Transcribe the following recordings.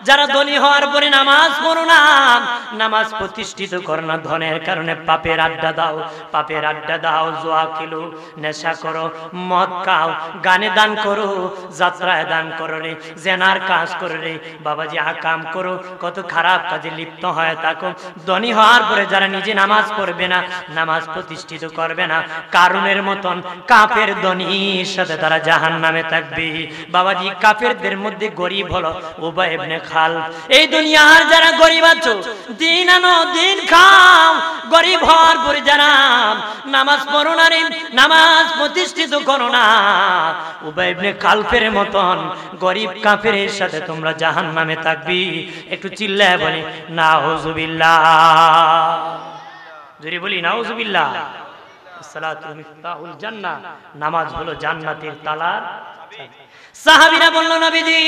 যারা ধনী হওয়ার পরে নামাজ পড়ো না, নামাজ প্রতিষ্ঠিত করো না, ধনের কারণে পাপের আড্ডা দাও, পাপের আড্ডা দাও, জুয়া খেলো, নেশা করো, মদ খাও, গানে দান করো, যাত্রায় দান করো রে, জেনার কাজ করো রে, বাবাজি আকাম করো, কত খারাপ কাজে লিপ্ত হয়ে থাকো। ধনী হওয়ার পরে যারা নিজে নামাজ পড়বে না, নামাজ প্রতিষ্ঠিত করবে না, কারুনের মতন কাফের ধনীর সাথে তারা জাহান্নামে থাকবে। বাবাজি কাফেরদের মধ্যে গরিব হলো উবাই ইবনে খালদ। এই দুনিয়ার যারা গরিব আছো, দিন আনো দিন খাও, গরিব হওয়ার পরে যারা নামাজ পড়ো না রে, নামাজ প্রতিষ্ঠিত করো না, উবাই ইবনে খালদের মতন গরিব কাফেরের সাথে তোমরা জাহান্নামে থাকবি। একটু চিল্লায় বলি নাউজুবিল্লাহ, জোরে বলি নাউজুবিল্লাহ। সালাতু মিফতাহুল জান্নাহ, নামাজ হলো জান্নাতের তালার চাবি। সাহাবীরা বলল নবীজি,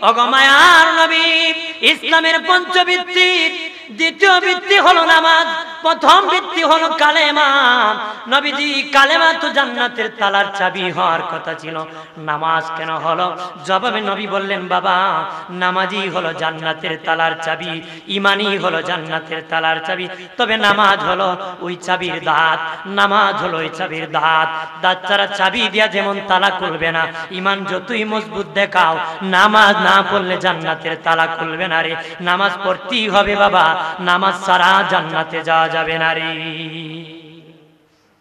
ওগো মায়ার নবী, ইসলামের পঞ্চভিত্তি দ্বিতীয় ভিত্তি হলো নামাজ, প্রথম ভিত্তি হলো কালেমা। নবীজি কালেমা তো জান্নাতের তালার চাবি হওয়ার কথা ছিল, নামাজ কেন হলো? জবাবে নবী বললেন, বাবা নামাজই হলো জান্নাতের তালার চাবি, ইমানই হলো জান্নাতের তালার চাবি। তবে নামাজ হলো ওই চাবির দাঁত, নামাজ হলো ওই চাবির দাঁত। দাঁত ছাড়া চাবি দিয়া যেমন তালা খুলবে না, ইমান যতই মজবুত দেখাও, নামাজ না পড়লে জান্নাতের তালা খুলবে না রে। নামাজ পড়তেই হবে বাবা, নামাজ ছাড়া জান্নাতে যাওয়া যাবে না রে।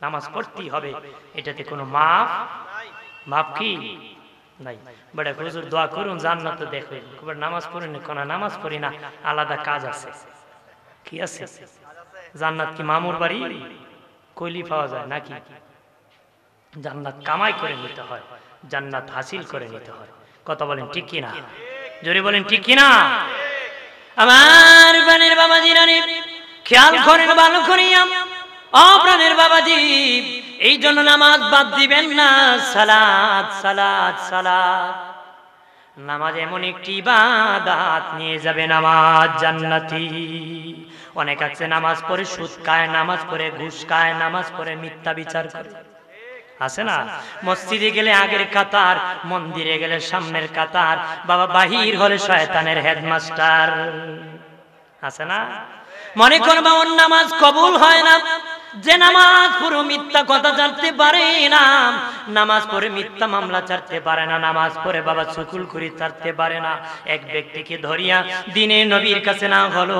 নামাজ পড়তেই হবে, এটাতে কোনো মাফ কি নাই। বড় হুজুর দোয়া করুন জান্নাত দেখো, নামাজ পড়েন কোন নামাজ পড়ি না, আলাদা কাজ আছে। কি আছে? জান্নাত কি মামুর বাড়ি কইলি পাওয়া যায় নাকি? জান্নাত কামাই করে নিতে হয়, জান্নাত হাসিল করে নিতে হয়। কথা বলেন ঠিক কিনা? জোরে বলেন ঠিক কিনা? আমার প্রাণের বাবাজি রানী খেয়াল করেন ভালো করিয়া, ও প্রাণের বাবাজি, এই জন্য নামাজ বাদ দিবেন না। সালাত সালাত সালাত, নামাজ এমন একটি ইবাদত নিয়ে যাবে, নামাজ জান্নাতি। অনেক আছে নামাজ পড়ে সুদ খায়, নামাজ পড়ে ঘুষ খায়, নামাজ পড়ে মিথ্যা বিচার করে, আছে না? মসজিদে গেলে আগের কাতার, মন্দিরে গেলে সামনের কাতার, বাবা বাহির হলে শয়তানের হেডমাস্টার, আছে না? মনে করবা ওর নামাজ কবুল হয় না, যে নামাজ পুরো মিথ্যা কথা জানতে পারে না, নামাজ পড়ে মিথ্যা মামলা ছাড়তে পারে না, নামাজ পড়ে বাবা চুকুল করি ছাড়তে পারে না। এক ব্যক্তিকে ধরিয়া দিনে নবীর কাছে না হলো,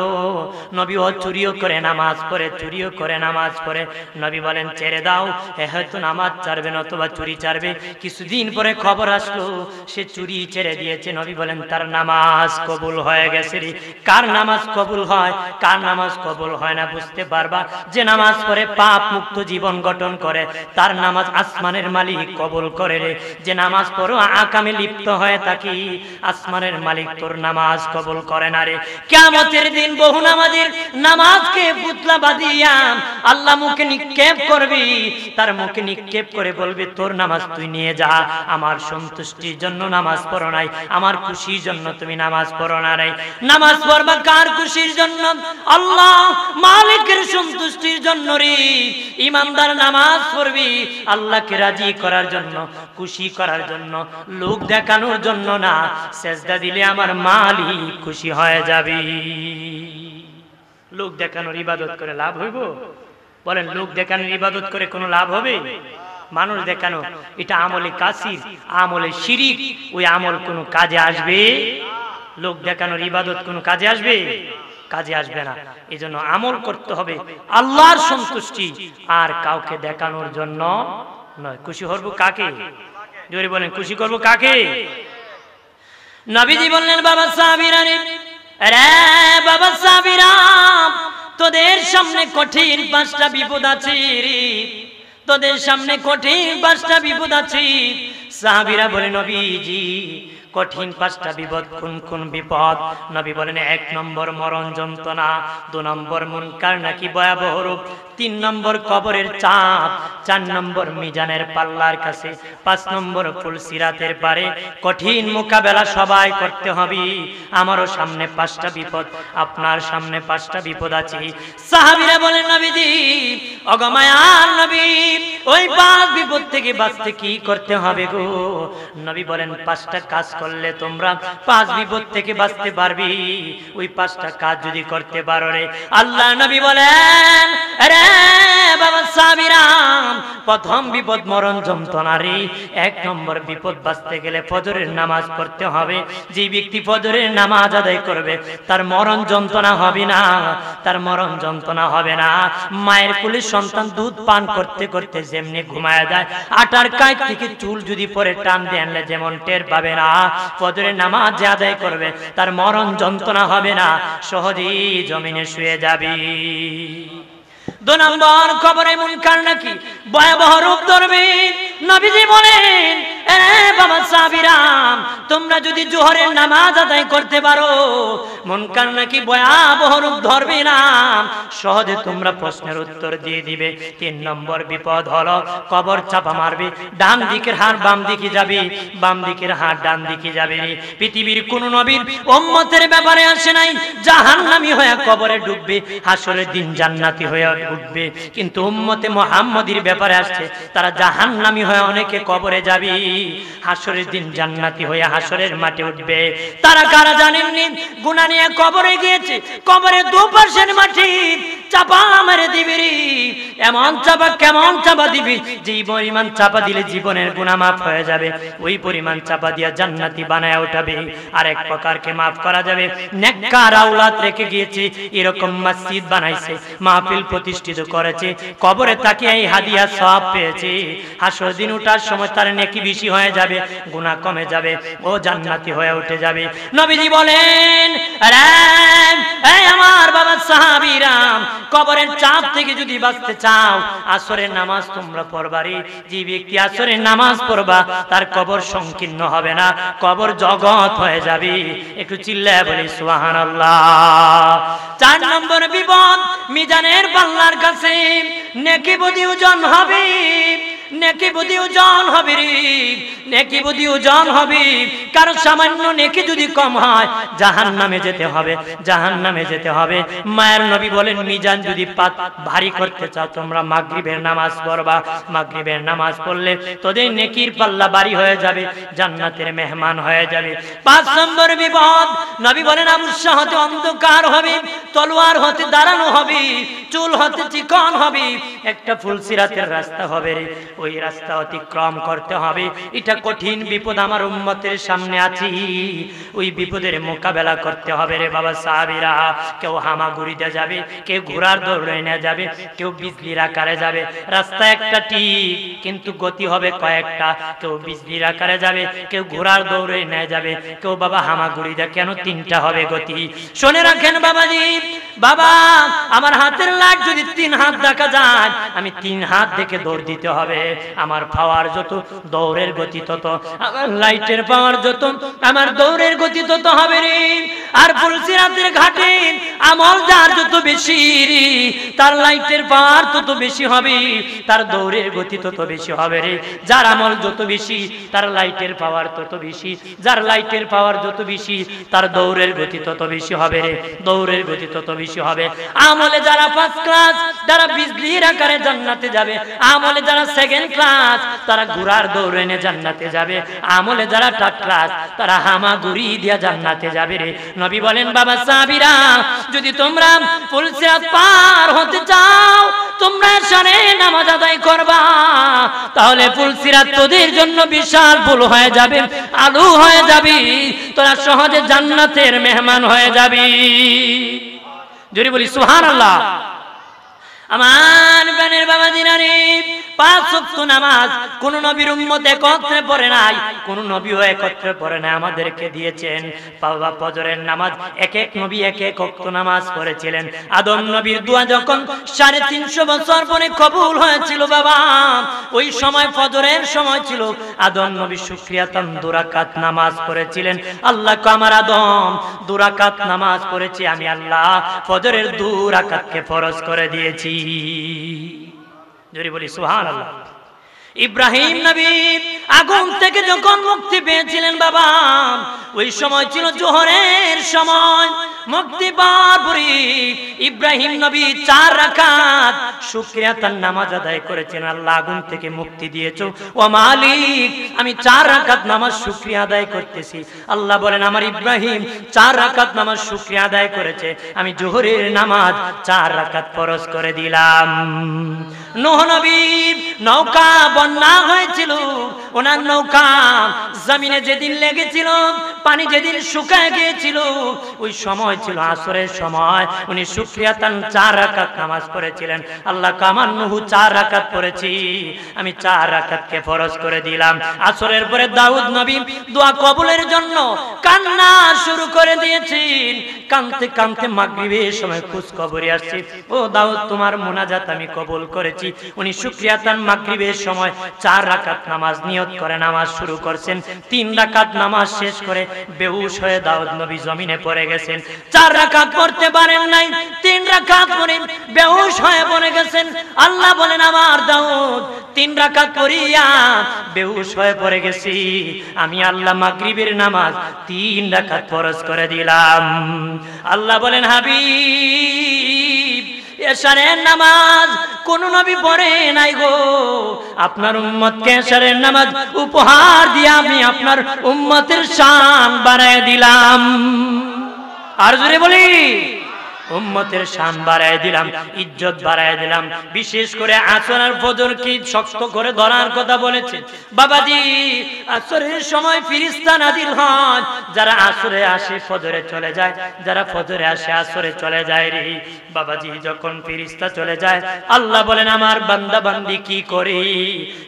নবী ও চুরিও করে নামাজ পড়ে, চুরিও করে নামাজ পড়ে। নবী বলেন ছেড়ে দাও, হয়তো নামাজ ছাড়বে না অথবা চুরি ছাড়বে। কিছুদিন পরে খবর আসলো সে চুরি ছেড়ে দিয়েছে। নবী বলেন তার নামাজ কবুল হয়ে গেছে রে। কার নামাজ কবুল হয়, কার নামাজ কবুল হয় না বুঝতে পারবা। যে নামাজ পড়ে পাপ মুক্ত জীবন গঠন করে, তার নামাজ আসমানের মালিক কবুল করে রে। যে নামাজ পড়ো আকামে লিপ্ত হয়ে থাকি, আসমানের মালিক তোর নামাজ কবুল করে না রে। কিয়ামতের দিন বহু নামাজের নামাজকে পুতলা বাঁধিয়া আল্লাহ মুখে নিক্ষেপ করবি, তার মুখে নিক্ষেপ করে বলবি তোর নামাজ তুই নিয়ে যা, আমার সন্তুষ্টির জন্য নামাজ পড়ো নাই, আমার খুশির জন্য তুমি নামাজ পড়ো না রে। নামাজ পড়বা কার খুশির জন্য? আল্লাহ মালিকের সন্তুষ্টির জন্য রে। ইমানদার নামাজ পড়বি আল্লাহকে রাজি করার জন্য, খুশি করার জন্য, লোক দেখানোর জন্য না। সেজদা দিলে আমার মালিক খুশি হয়ে যাবে। লোক দেখানোর ইবাদত করে লাভ হইব? বলেন লোক দেখানোর ইবাদত করে কোনো লাভ হবে? মানুষ দেখানো এটা আমলে কাসির, আমলে শিরিক। ওই আমল কোনো কাজে আসবে? লোক দেখানোর ইবাদত কোনো কাজে আসবে? কাজে আসবে না। এই জন্য আমল করতে হবে আল্লাহর সন্তুষ্টি, আর কাউকে দেখানোর জন্য নয়। খুশি হব কাকে? জোরে বলেন খুশি করব কাকে? নবীজি বললেন বাবা সাহাবীরা রে, বাবা সাহাবীরা তোদের সামনে কঠিন 5টা বিপদ আছে রে, তোদের সামনে কঠিন 5টা বিপদ আছে। সাহাবীরা বলে নবীজি কঠিন 5টা বিপদ কোন কোন বিপদ? নবী বলেন 1 নম্বর মরণ যন্ত্রণা, 2 নম্বর মুনকার নাকি ভয়াবহ রূপ, 3 নম্বর কবরের চাপ, 4 নম্বর মিজানের পাল্লার কাছে, 5 নম্বর ফুলসিরাতের পারে কঠিন মোকাবেলা সবাই করতে হবে। আমারও সামনে 5টা বিপদ, আপনার সামনে 5টা বিপদ আছে। সাহাবীরা বলেন নবীজি ওগো মায়ার নবী, ওই 5 বিপদ থেকে বাঁচতে কি করতে হবে গো? নবী বলেন 5টা কাজ করলে তোমরা 5 বিপদ থেকে বাঁচতে পারবি। ওই 5টা কাজ যদি করতে পারো রে, আল্লাহ নবী বলেন, আরে বাবা সাহাবীরা, প্রথম বিপদ মরণ যন্ত্রণা রে। 1 নম্বর বিপদ বাঁচতে গেলে ফজরের নামাজ পড়তে হবে। যে ব্যক্তি ফজরের নামাজ আদায় করবে তার মরণ যন্ত্রণা হবে না, তার মরণ যন্ত্রণা হবে না। মায়ের কোলে সন্তান দুধ পান করতে করতে যেমনি ঘুমায় যায়, আটার কাঠ থেকে চুল যদি পরে টান দিয়ে আনলে যেমন টের পাবে না, ফজরের নামাজ যে আদায় করবে তার মরণ যন্ত্রণা হবে না, সহজেই জমিনে শুয়ে যাবি। 2 নম্বর, কবরে মুনকার নাকি ভয়াবহ রূপ ধরবে। নবীজি বলেন, এ বাবা সাহাবীরা, তোমরা যদি জোহরের নামাজ আদায় করতে পারো, মুনকার নাকি ভয়াবহ রূপ ধরবে না, সহজে তোমরা প্রশ্নের উত্তর দিয়ে দিবে। 3 নম্বর বিপদ হলো কবর চাপা মারবে। ডান দিকের হাত বাম দিকে যাবে, বাম দিকের হাত ডান দিকে যাবে। পৃথিবীর কোন নবীর উম্মতের ব্যাপারে আসে নাই জাহান্নামী হয়ে কবরে ডুববে, হাসরের দিন জান্নাতি হয়ে উঠবে। কিন্তু উম্মতে মুহাম্মদীর ব্যাপারে আসছে তারা জাহান্নামী হয়ে অনেকে কবরে যাবে, হাসরের দিন জান্নাতি হয়ে হাসরের মাঠে উঠবে। তারা কারা জানেননি? গুনাহ নিয়ে কবরে গিয়েছে, কবরে দুপাশের মাটি চাপা মেরে দিবি। এমন চাপা, কেমন চাপা দিবি যে পরিমাণ চাপা দিলে জীবনের গুনাহ মাফ হয়ে যাবে, ওই পরিমাণ চাপা দিয়া জান্নাতি বানায় উঠাবে। আর এক প্রকারকে মাফ করা যাবে, নেককার আওলাদ রেখে গিয়েছে, এরকম মসজিদ বানাইছে, মাহফিল প্রতিষ্ঠিত করেছে, কবরে তাকিয়ে এই হাদিয়া সওয়াব পেয়েছে। হাসর দিন ওঠার সময় তার নেকি বেশি হয়ে যাবে, গুনাহ কমে যাবে, ও জান্নাতি হয়ে উঠে যাবে। নবীজি বলেন, আরে এই আমার বাবা সাহাবীরা, কবরের চাপ থেকে যদি বাঁচতে চাও, আসরের নামাজ তোমরা পড়বারে। যে ব্যক্তি আসরের নামাজ পড়বা তার কবর সংকীর্ণ হবে না, কবর জগৎ হয়ে যাবে। একটু চিল্লায় বলি সুবহানাল্লাহ। 4 নম্বর বিপদ, মিজানের পাল্লার কাছে নেকি বদি ওজন হবে, নেকি বদি ওজন হবে রে, নেকি বদি ওজন হবে। কারণ সামান্য নেকি যদি কম হয় জাহান্নামে যেতে হবে, জাহান্নামে যেতে হবে। মায়ের নবী বলেন, মিজান যদি ভারী করতে চাও তোমরা মাগরিবের নামাজ পড়বা। মাগরিবের নামাজ পড়লে তোদের নেকির পাল্লা ভারী হয়ে যাবে, জান্নাতের মেহমান হয়ে যাবে। 5 নম্বর বিপদ, নবী বলেন, আবুসা হতে অন্ধকার হবে, তলোয়ার হতে দাঁড়ানো হবে, চুল হতে চিকন হবে, একটা ফুলসিরাতের রাস্তা হবে রে, ওই রাস্তা অতিক্রম করতে হবে। এটা কঠিন বিপদ আমার উম্মতের সামনে আছে, ওই বিপদের মোকাবেলা করতে হবে রে বাবা সাহাবীরা। কেউ হামাগুড়িতে যাবে, কেউ ঘোড়ার দৌড়ে নিয়ে যাবে, কেউ বিজলির আকারে যাবে। রাস্তা একটা ঠিক, কিন্তু গতি হবে কয়েকটা। কেউ বিজলির আকারে যাবে, কেউ ঘোড়ার দৌড়ে নিয়ে যাবে, কেউ বাবা হামাগুড়িতে। কেন 3টা হবে গতি? শুনে রাখেন বাবাজি, বাবা আমার হাতের লাইট যদি 3 হাত দেখা যায়, আমি 3 হাত দেখে দৌড় দিতে হবে। আমার পাওয়ার যত, দৌড়ের গতি তত, আমার লাইটের পাওয়ার যত, আমার দৌড়ের গতি তত হবে রে। আর ফুলসিরাতের ঘাটে আমল যার যত বেশি রে, তার লাইটের পাওয়ার তত বেশি হবে, তার দৌড়ের গতি তত বেশি হবে রে। যার আমল যত বেশি তার লাইটের পাওয়ার তত বেশি, যার লাইটের পাওয়ার যত বেশি তার দৌড়ের গতি তত বেশি হবে রে, দৌড়ের গতি তত বেশি হবে। আমলে যারা 1st ক্লাস, যারা বিজলির আকারে জান্নাতে যাবে। আমলে যারা 2nd ক্লাস, তারা ঘোড়ার দৌড়ে নিয়ে জান্নাতে যাবে। আমলে যারা 3rd ক্লাস, তারা হামাগুড়ি দিয়া জান্নাতে যাবে রে। নবী বলেন, বাবা সাহাবীরা, যদি তোমরা ফুলসিরাত পার হতে চাও, তোমরা সারে নামাজ আদায় করবা, তাহলে ফুলসিরাত তোদের জন্য বিশাল ফুল হয়ে যাবে, আলু হয়ে যাবে, তোরা সহজে জান্নাতের মেহমান হয়ে যাবি। জোরে বলি সুবহানাল্লাহ। আমার প্রাণের বাবা দিনারে, 5 ওয়াক্ত নামাজ কোন নবীর উম্মত একত্রে পড়ে নাই, কোন নবীও একত্রে পড়ে নাই, আমাদেরকে দিয়েছেন। বাবা ফজরের নামাজ এক এক নবী এক এক ওয়াক্ত নামাজ পড়েছিলেন। আদম নবীর দোয়া যখন 350 বছর পরে কবুল হয়েছিল বাবা, ওই সময় ফজরের সময় ছিল। আদম নবী শুকরিয়াতান 2 রাকাত নামাজ পড়েছিলেন। আল্লাহ কো, আমার আদম 2 রাকাত নামাজ পড়েছে, আমি আল্লাহ ফজরের 2 রাকাতকে ফরজ করে দিয়েছি। জোরে বলি সুবহানাল্লাহ। ইব্রাহিম নবী আগুন থেকে যখন মুক্তি পেয়েছিলেন বাবা, ওই সময় ছিল জোহরের সময়। মুক্তি পাওয়ার পরে ইব্রাহিম নবী 4 রাকাত শুকরিয়াতার নামাজ আদায় করেছেন। আল্লাহ আগুন থেকে মুক্তি দিয়েছো, ও মালিক আমি 4 রাকাত নামাজ শুকরিয়া আদায় করতেছি। আল্লাহ বলেন আমার ইব্রাহিম 4 রাকাত নামাজ শুকরিয়া আদায় করেছে, আমি জোহরের নামাজ 4 রাকাত ফরজ করে দিলাম। নূহ নবীর নৌকা বন্যা হয়েছিল, ওনার নৌকা জমিনে যেদিন লেগেছিল, পানি যেদিন শুকায় গিয়েছিল, ওই সময় ছিল আসরের সময়। উনি শুকরিয়াতান 4 রাকাত নামাজ পড়েছিলেন। আল্লাহ কামান নূহ 4 রাকাত পড়েছি, আমি 4 রাকাতকে ফরজ করে দিলাম। আসরের পরে দাউদ নবী দোয়া কবুলের জন্য কান্না শুরু করে দিয়েছেন। কাঁদতে কাঁদতে মাগরিবের সময় খুশখবরি আসছে, ও দাউদ তোমার মুনাজাত আমি কবুল করেছি। উনি শুকরিয়াতান মাগরিবের সময় 4 রাকাত নামাজ নিয়ত করে নামাজ শুরু করছেন। 3 রাকাত নামাজ শেষ করে বেহুশ হয়ে দাউদ নবী জমিনে পড়ে গেছেন। 4 রাকাত পড়তে পারেন নাই, 3 রাকাত পড়ে বেহুশ হয়ে পড়ে গেছেন। আল্লাহ বলেন আমার দাউদ 3 রাকাত পড়িয়া বেহুশ হয়ে পড়ে গেছি, আমি আল্লাহ মাগরিবের নামাজ 3 রাকাত ফরজ করে দিলাম। আল্লাহ বলেন হাবিব এশারের নামাজ কোন নবী পড়ে নাই গো, আপনার উম্মতকে এশারের নামাজ উপহার দিয়ে আমি আপনার উম্মতের শান বাড়ায় দিলাম। আর জোরে বলি উম্মতের শান বাড়ায় দিলাম, ইজ্জত বাড়ায় দিলাম। বিশেষ করে আসর আর ফজর কি শক্ত করে ধরার কথা বলেছে বাবাজি। আসরের সময় ফেরেশতা নাজিল হয়, যারা আসরে আসে ফজরে চলে যায়, যারা ফজরে আসে আসরে চলে যায় রে বাবাজি। যখন ফেরেশতা চলে যায় আল্লাহ বলেন আমার বান্দা বান্দি কি করে?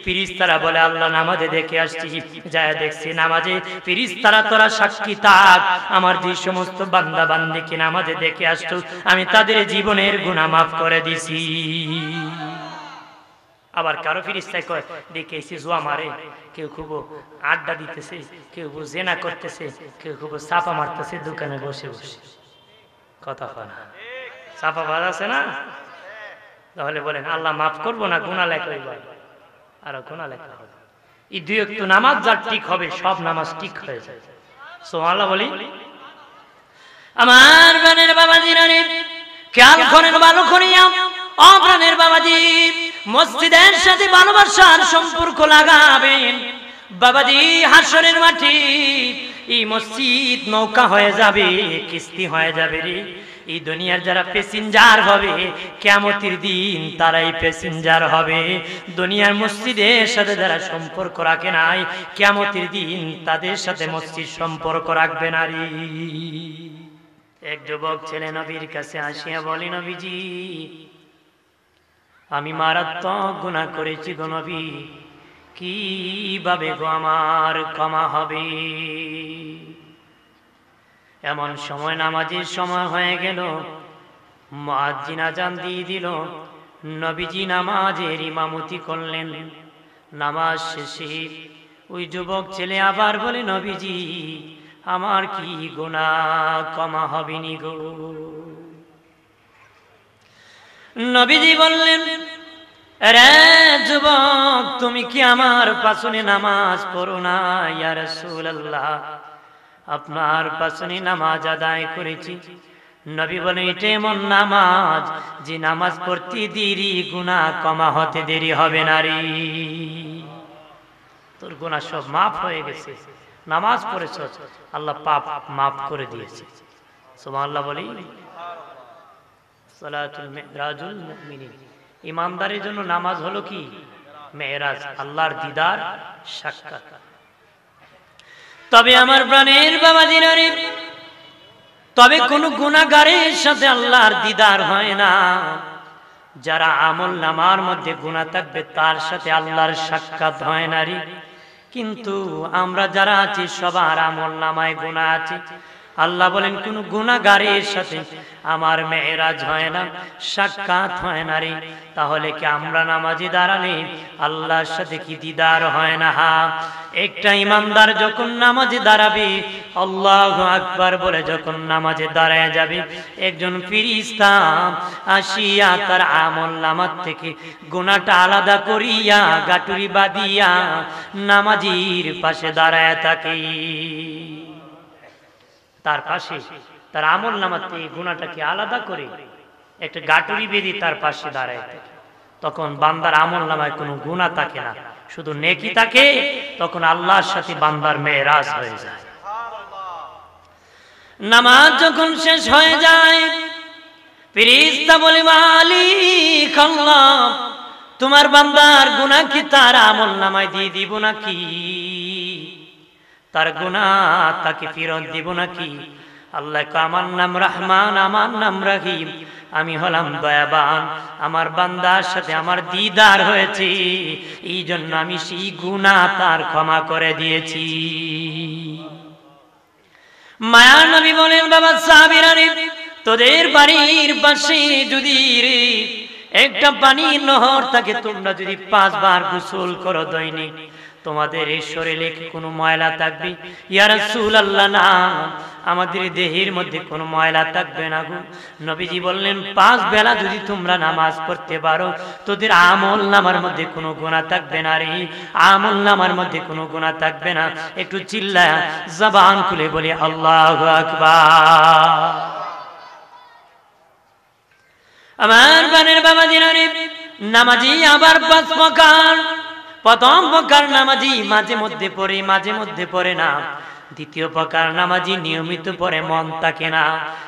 ফেরেশতারা বলে আল্লাহ নামাজে দেখে আসছি, যায় দেখছি নামাজে। ফেরেশতারা তোরা সাক্ষী থাক, আমার যে সমস্ত বান্দা বান্দি কি নামাজে দেখে আসতো আমি তাদের জীবনের গুনাহ মাফ করে দিছি। আবার কারো ফেরেশতায় কয় দেখেছি জুয়া মারে, কেউ খুব আড্ডা দিতেছে, কেউ জেনা করতেছে, কেউ খুব চাপা মারতেছে দোকানে বসে বসে। কথা হয় না, চাপা বাজ আছে না? তাহলে বলেন আল্লাহ মাফ করবো না? গুনাহ লেখা হইবে, আর গুনাহ লেখা হবে। এই দুই একটু নামাজ যার ঠিক হবে সব নামাজ ঠিক হয়ে যায়। সুবহানাল্লাহ বলি। আমার প্রাণের বাবাজি রানী খেয়াল করেন ভালো করিয়া, ও প্রাণের বাবাজি মসজিদের সাথে ভালোবাসার সম্পর্ক লাগাবেন বাবাজি। হাসরের মাটি এই মসজিদ নৌকা হয়ে যাবে, কিস্তি হয়ে যাবে রে। এই দুনিয়ার যারা প্যাসেঞ্জার হবে কিয়ামতের দিন তারাই প্যাসেঞ্জার হবে। দুনিয়ার মসজিদের সাথে যারা সম্পর্ক রাখে নাই কিয়ামতের দিন তাদের সাথে মসজিদ সম্পর্ক রাখবে না রে। এক যুবক ছেলে নবীর কাছে আসিয়া বলে নবীজি আমি মারাত্মক গুনাহ করেছি গো নবী, কিভাবে গো আমার ক্ষমা হবে? এমন সময় নামাজের সময় হয়ে গেল, মুয়াজ্জিন আযান দিয়ে দিল, নবীজি নামাজের ইমামতি করলেন। নামাজ শেষে ওই যুবক ছেলে আবার বলে নবীজি আমার কি গুনাহ ক্ষমা হবে নি গো? নবীজি বললেন রে যুবক তুমি কি আমার পাছনে নামাজ পড়ো না? ইয়া রাসূলুল্লাহ আপনার পাছনে নামাজ আদায় করেছি। নবী বলেন এটা এমন নামাজ যে নামাজ পড়তে দেরি গুনাহ ক্ষমা হতে দেরি হবে না রে। তোর গুনাহ সব মাফ হয়ে গেছে, নামাজ পড়েছ আল্লাহ পাপ মাফ করে দিয়েছে। সুবহানাল্লাহ বলি। সালাতুল মিরাজুল মুমিনিন, ইমানদারের জন্য নামাজ হলো কি মেরাজ, আল্লাহর দিদার সাক্ষাৎ। তবে আমার প্রাণের বাবাজিরা রে, তবে কোন গুনাহগারের সাথে আল্লাহর দিদার হয় না। যারা আমল নামার মধ্যে গুনাহ থাকবে তার সাথে আল্লাহর সাক্ষাৎ হয় না রে। কিন্তু আমরা যারা আছি সবার আমল নামায় গুনাহ আছে। আল্লাহ বলেন কোন গুনাহগারের সাথে আমার মেরাজ হয় না, সাক্ষাৎ হয় না রে। তাহলে কি আমরা নামাজে দাঁড়ালে আল্লাহর সাথে কি দিদার হয় না? একটা ইমানদার যখন নামাজে দাঁড়াবে আল্লাহু আকবার বলে যখন নামাজে দাঁড়ায় যাবে, একজন ফেরেশতা আসিয়া তার আমল নামার থেকে গুনাহটা আলাদা করিয়া গাটুরি বাঁধিয়া নামাজির পাশে দাঁড়ায় থাকে। তার পাশে তার আমল নামাতে গুনাহটাকে আলাদা করে একটা গাটুরি বেঁধে তার পাশে দাঁড়ায় থাকে। তখন বান্দার আমল নামায় কোনো গুনাহ থাকে না, শুধু নেকি থাকে। তখন আল্লাহর সাথে বান্দার মেরাজ হয়ে যায়। নামাজ যখন শেষ হয়ে যায়, ফেরেশতা বলে মালিক আল্লাহ, তোমার বান্দার গুনাহ কি তার আমল নামায় দিয়ে দিব নাকি? তার গুনাহ তাকে ফেরত দিব নাকি? আল্লাহ কয়, আমার নাম রহমান, আমার নাম রহিম, আমি হলাম দয়াবান, আমার বান্দার সাথে আমার দিদার হয়েছে, এই জন্য আমি সেই গুনাহ তার ক্ষমা করে দিয়েছি। মায়ার নবী বলেন, বাবা সাহাবীরা রে, তোদের বাড়ির পাশে যদি রে একটা পানির নহর থাকে, তোমরা যদি 5 বার গোসল করো দৈনিক, তোমাদের এই শরীরে কোনো ময়লা থাকবে? ইয়া রাসূলুল্লাহ, না, আমাদের দেহের মধ্যে কোনো ময়লা থাকবে না গো। নবীজি বললেন, 5 বেলা যদি তোমরা নামাজ পড়তে পারো, তোদের আমল নামার মধ্যে কোনো গুনাহ থাকবে না রে, আমল নামার মধ্যে কোনো গুনাহ থাকবে না। একটু চিল্লায়া জবান খুলে বলি আল্লাহু আকবার। আমার বানের বাবা দিনারে, নামাজি আবার 5 প্রকার। প্রথম প্রকার নামাজি মাঝে মধ্যে পড়ে, মাঝে মধ্যে পড়ে না। দ্বিতীয় প্রকার নামাজি নিয়মিত পড়ে, মন থাকে না।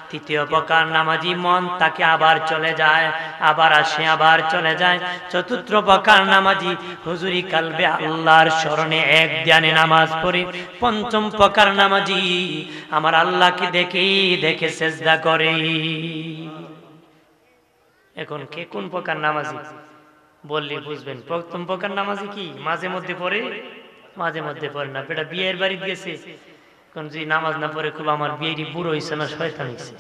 তৃতীয় প্রকার নামাজি মন তাকে আবার চলে যায়, আবার আসে, আবার চলে যায়। চতুর্থ প্রকার নামাজি হুজুরি কালবে আল্লাহর স্মরণে এক ধ্যানে নামাজ পড়ে। পঞ্চম প্রকার নামাজি আমার আল্লাহকে দেখে দেখে সেজদা করে। এখন কে কোন প্রকার নামাজি বললে বুঝবেন। প্রথম প্রকার নামাজি কি? মাঝে মধ্যে পড়ে, মাঝে মধ্যে পড়ে না। বেটা বিয়ের বাড়ি গেছে, কোন যদি নামাজ না পড়ে, খুব আমার বিয়েরই বুড়ো হয়েছে না শয়তান হয়েছে,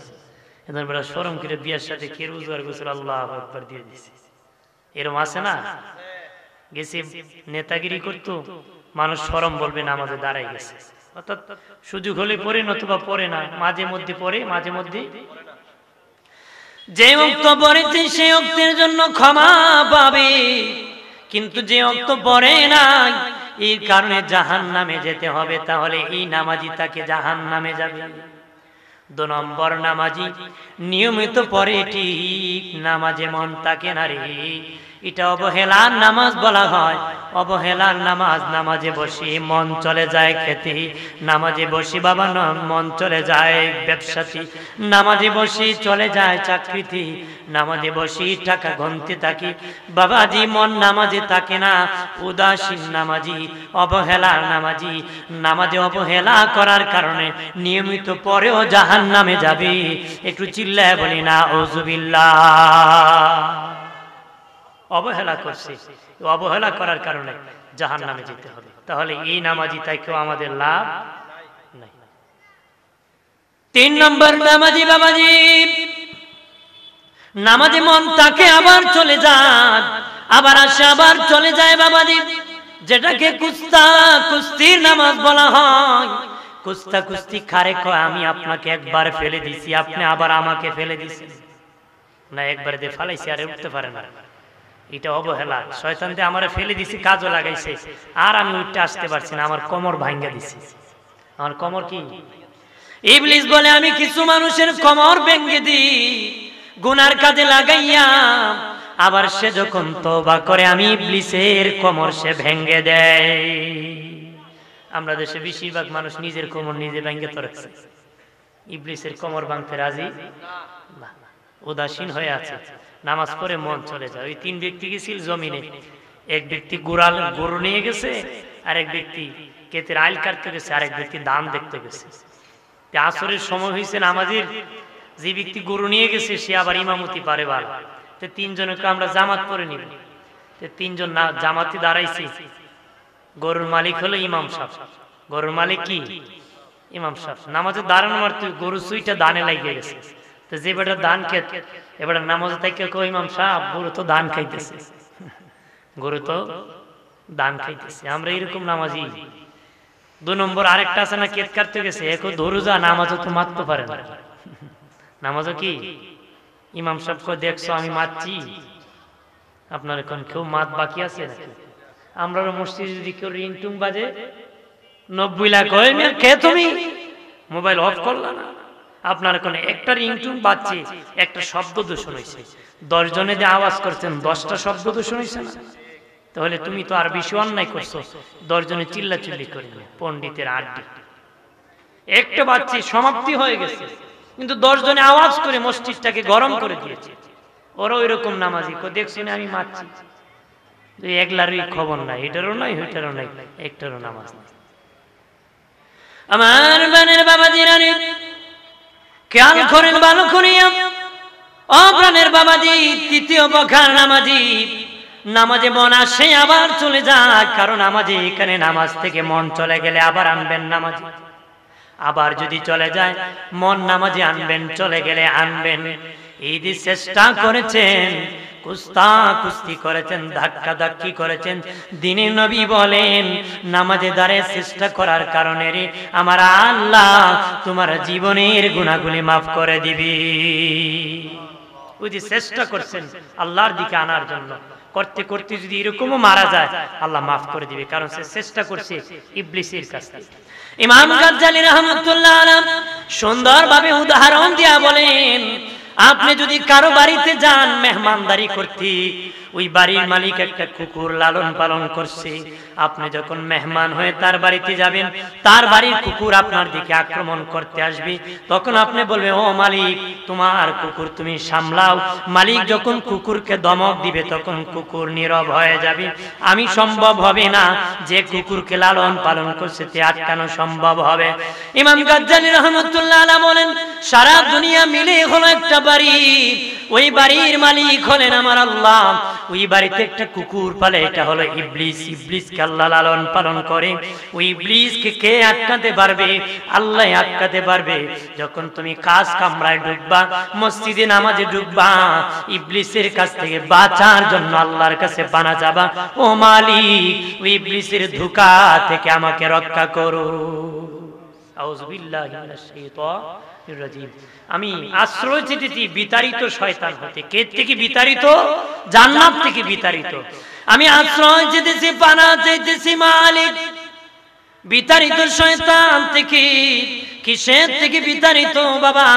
এখন বেটা শরম করে বিয়ের সাথে কে রোজগার গোসল আল্লাহু আকবার দিয়ে দিছে। এরকম আছে না? গেছে নেতাগিরি করতো, মানুষ শরম বলবে নামাজে দাঁড়াই গেছে। অর্থাৎ সুযোগ হলে পড়ে, নতুবা পড়ে না, মাঝে মধ্যে পড়ে, মাঝে মধ্যে। যে ওয়াক্ত পড়েছে সে ওয়াক্তের জন্য ক্ষমা পাবে, কিন্তু যে ওয়াক্ত পড়ে না, এই কারণে জাহান্নামে যেতে হবে। তাহলে এই নামাজি তাকে জাহান্নামে যাবে। 2 নম্বর নামাজি নিয়মিত পড়ে ঠিক, নামাজে মন থাকে না রে, এটা অবহেলার নামাজ বলা হয়। অবহেলার নামাজ, নামাজে বসে মন চলে যায় খেতে, নামাজে বসে বাবা মন চলে যায় ব্যবসাতে, নামাজে বসে চলে যায় চাকরিতে, নামাজে বসে টাকা গুনতে থাকে। বাবাজি মন নামাজে থাকে না, উদাসীন নামাজি, অবহেলার নামাজি, নামাজে অবহেলা করার কারণে নিয়মিত পরেও জাহান্নামে যাবে। একটু চিল্লায় বলি না আউযুবিল্লাহ। অবহেলা করছে, অবহেলা করার কারণে জাহান্নামে যেতে হবে। তাহলে এই নামাজি তাইকেও আমাদের লাভ নাই। 3 নম্বর নামাজি বাবাজি, নামাজে মন তাকে আবার চলে যায়, আবার আসে, আবার চলে যায় বাবাজি, যেটাকে কুস্তির নামাজ বলা হয়। কুস্তি খারে কয়, আমি আপনাকে একবার ফেলে দিছি, আপনি আবার আমাকে ফেলে দিছেন না, একবার দিয়ে ফালাইছি আর উঠতে পারে না। এটা অবহেলা। শয়তান দিয়ে আমারে ফেলে দিছি, কাজও লাগাইছে, আর আমি উঠতে আসতে পারছি না, আমার কোমর ভাঙ্গা দিছে। আমার কোমর কি? ইবলিস বলে, আমি কিছু মানুষের কোমর ভেঙে দিই গুনার কাজে লাগাইয়া, আবার সে যখন তওবা করে আমি ইবলিসের কোমর সে ভেঙে দেয়। আমরা দেশে বেশিরভাগ মানুষ নিজের কোমর নিজে ভেঙে তো রাখছে, ইবলিসের কোমর ভাঙতে রাজি না, উদাসীন হয়ে আছে। নামাজ পড়ে মন চলে যায়। ওই 3 ব্যক্তি গেছিল জমিনে, এক ব্যক্তি গরু নিয়ে গেছে, আরেক ব্যক্তি ক্ষেতের আইল কাটতে গেছে, আরেক ব্যক্তি ধান দেখতে গেছে। আসরের সময় হয়েছে নামাজের, যে ব্যক্তি গরু নিয়ে গেছে সে আবার ইমামতি পারে ভালো। 3 জনকে আমরা জামাত পড়ে নিব। 3 জন না জামাতে দাঁড়াইছে। গরুর মালিক হলো ইমাম সাহেব। গরুর মালিক কি? ইমাম সাহেব। নামাজে দাঁড়ানো মারতে গরু সুইটা দানে লাগিয়ে গেছে। তো যে বেটা ধান খেত, এবার নামাজে তাইকে কই, ইমাম সাহেব গরু তো ধান খাইতেছে, গরু তো ধান খাইতেছে। আমরা এরকম নামাজি। 2 নম্বর আরেকটা আছে না, ক্ষেত কাটতে গেছে, একো ধরু যা, নামাজও তো মারতে পারে না। নামাজও কি? ইমাম সাহেব কই, দেখছো আমি মারছি, আপনার এখন কেউ মাত বাকি আছে নাকি? আমরা মসজিদে যদি কেউ রিংটুং বাজে 90 লাখ হয়, কে তুমি? মোবাইল অফ করলা না, আপনার কোন একটা রিংটোন বাজছে, একটা শব্দ দূষণ হয়েছে, 10 জনে যে আওয়াজ করছেন 10টা শব্দ দূষণ হয়েছে না? তাহলে তুমি তো আর বেশি অন্যায় করছো, 10 জনে চিল্লাচিল্লি করবে, পণ্ডিতের আড্ডি। একটা বাজছে, সমাপ্তি হয়ে গেছে, কিন্তু 10 জনে আওয়াজ করে মসজিদটাকে গরম করে দিয়েছে। ওরা ওই রকম নামাজি, দেখছো না আমি মারছি, একলারই খবর নাই, এটারও নাই ওইটারও নাই, একটারও নামাজ নাই। আমার বানের বাবাজিরা খেয়াল করেন ভালো করিয়া, ও প্রাণের বাবাজি, তৃতীয় বখার নামাজি, নামাজে মন আসে আবার চলে যায়, কারণ নামাজে এখানে নামাজ থেকে মন চলে গেলে আবার আনবেন নামাজে, আবার যদি চলে যায় মন নামাজে আনবেন, চলে গেলে আনবেন। এই যে চেষ্টা করেছেন, কুস্তি করেছেন, ধাক্কা ধাক্কি করেছেন, দিনে নবী বলেন নামাজে দাঁড়িয়ে চেষ্টা করার কারণে রে আমার আল্লাহ তোমার জীবনের গুনাহগুলি মাফ করে দিবি। ওই যে চেষ্টা করছেন আল্লাহর দিকে আনার জন্য, করতে করতে যদি এরকমও মারা যায় আল্লাহ মাফ করে দিবে, কারণ সে চেষ্টা করছে ইবলিসের কাছ থেকে। ইমাম গাজ্জালী রাহমাতুল্লাহ আলাইহি সুন্দরভাবে উদাহরণ দিয়া বলেন, আপনি যদি কারো বাড়িতে যান মেহমানদারি করতে, ওই বাড়ির মালিক একটা কুকুর লালন পালন করছে, আপনি যখন মেহমান হয়ে তার বাড়িতে যাবেন, তার বাড়ির কুকুর আপনার দিকে আক্রমণ করতে আসবে, তখন আপনি বলবেন ও মালিক তোমার কুকুর তুমি সামলাও। মালিক যখন কুকুরকে ধমক দিবে তখন কুকুর নীরব হয়ে যাবে, আমি সম্ভব হবে না যে কুকুরকে লালন পালন করছে তে আটকানো সম্ভব হবে। ইমাম গাজ্জালী রাহমাতুল্লাহ আলাইহি বলেন, সারা দুনিয়া মিলে হলো একটা বাড়ি, ওই বাড়ির মালিক হলেন আমার আল্লাহ, ওই বাড়িতে একটা কুকুর পালে, এটা হলো ইবলিস। ইবলিসকে আল্লাহ লালন পালন করে, ওই ইবলিসকে কে আটকাতে পারবে? আল্লাহ আটকাতে পারবে। যখন তুমি কাজ কামরায় ঢুকবা, মসজিদে নামাজে ঢুকবা, ইবলিসের কাছ থেকে বাঁচার জন্য আল্লাহর কাছে পানা যাবা, ও মালিক ওই ইবলিসের ধোঁকা থেকে আমাকে রক্ষা করো। আউযু বিল্লাহি মিনাশ শাইতানির রাজীম। আমি আশ্রয় চেয়েছি বিতাড়িত শয়তান হতে। কে থেকে বিতাড়িত? জান্নাত থেকে বিতাড়িত। আমি আশ্রয় চেয়েছি, পানা চাইতেছি মালিক বিতাড়িত শয়তান থেকে। কিসের থেকে বিতাড়িত বাবা?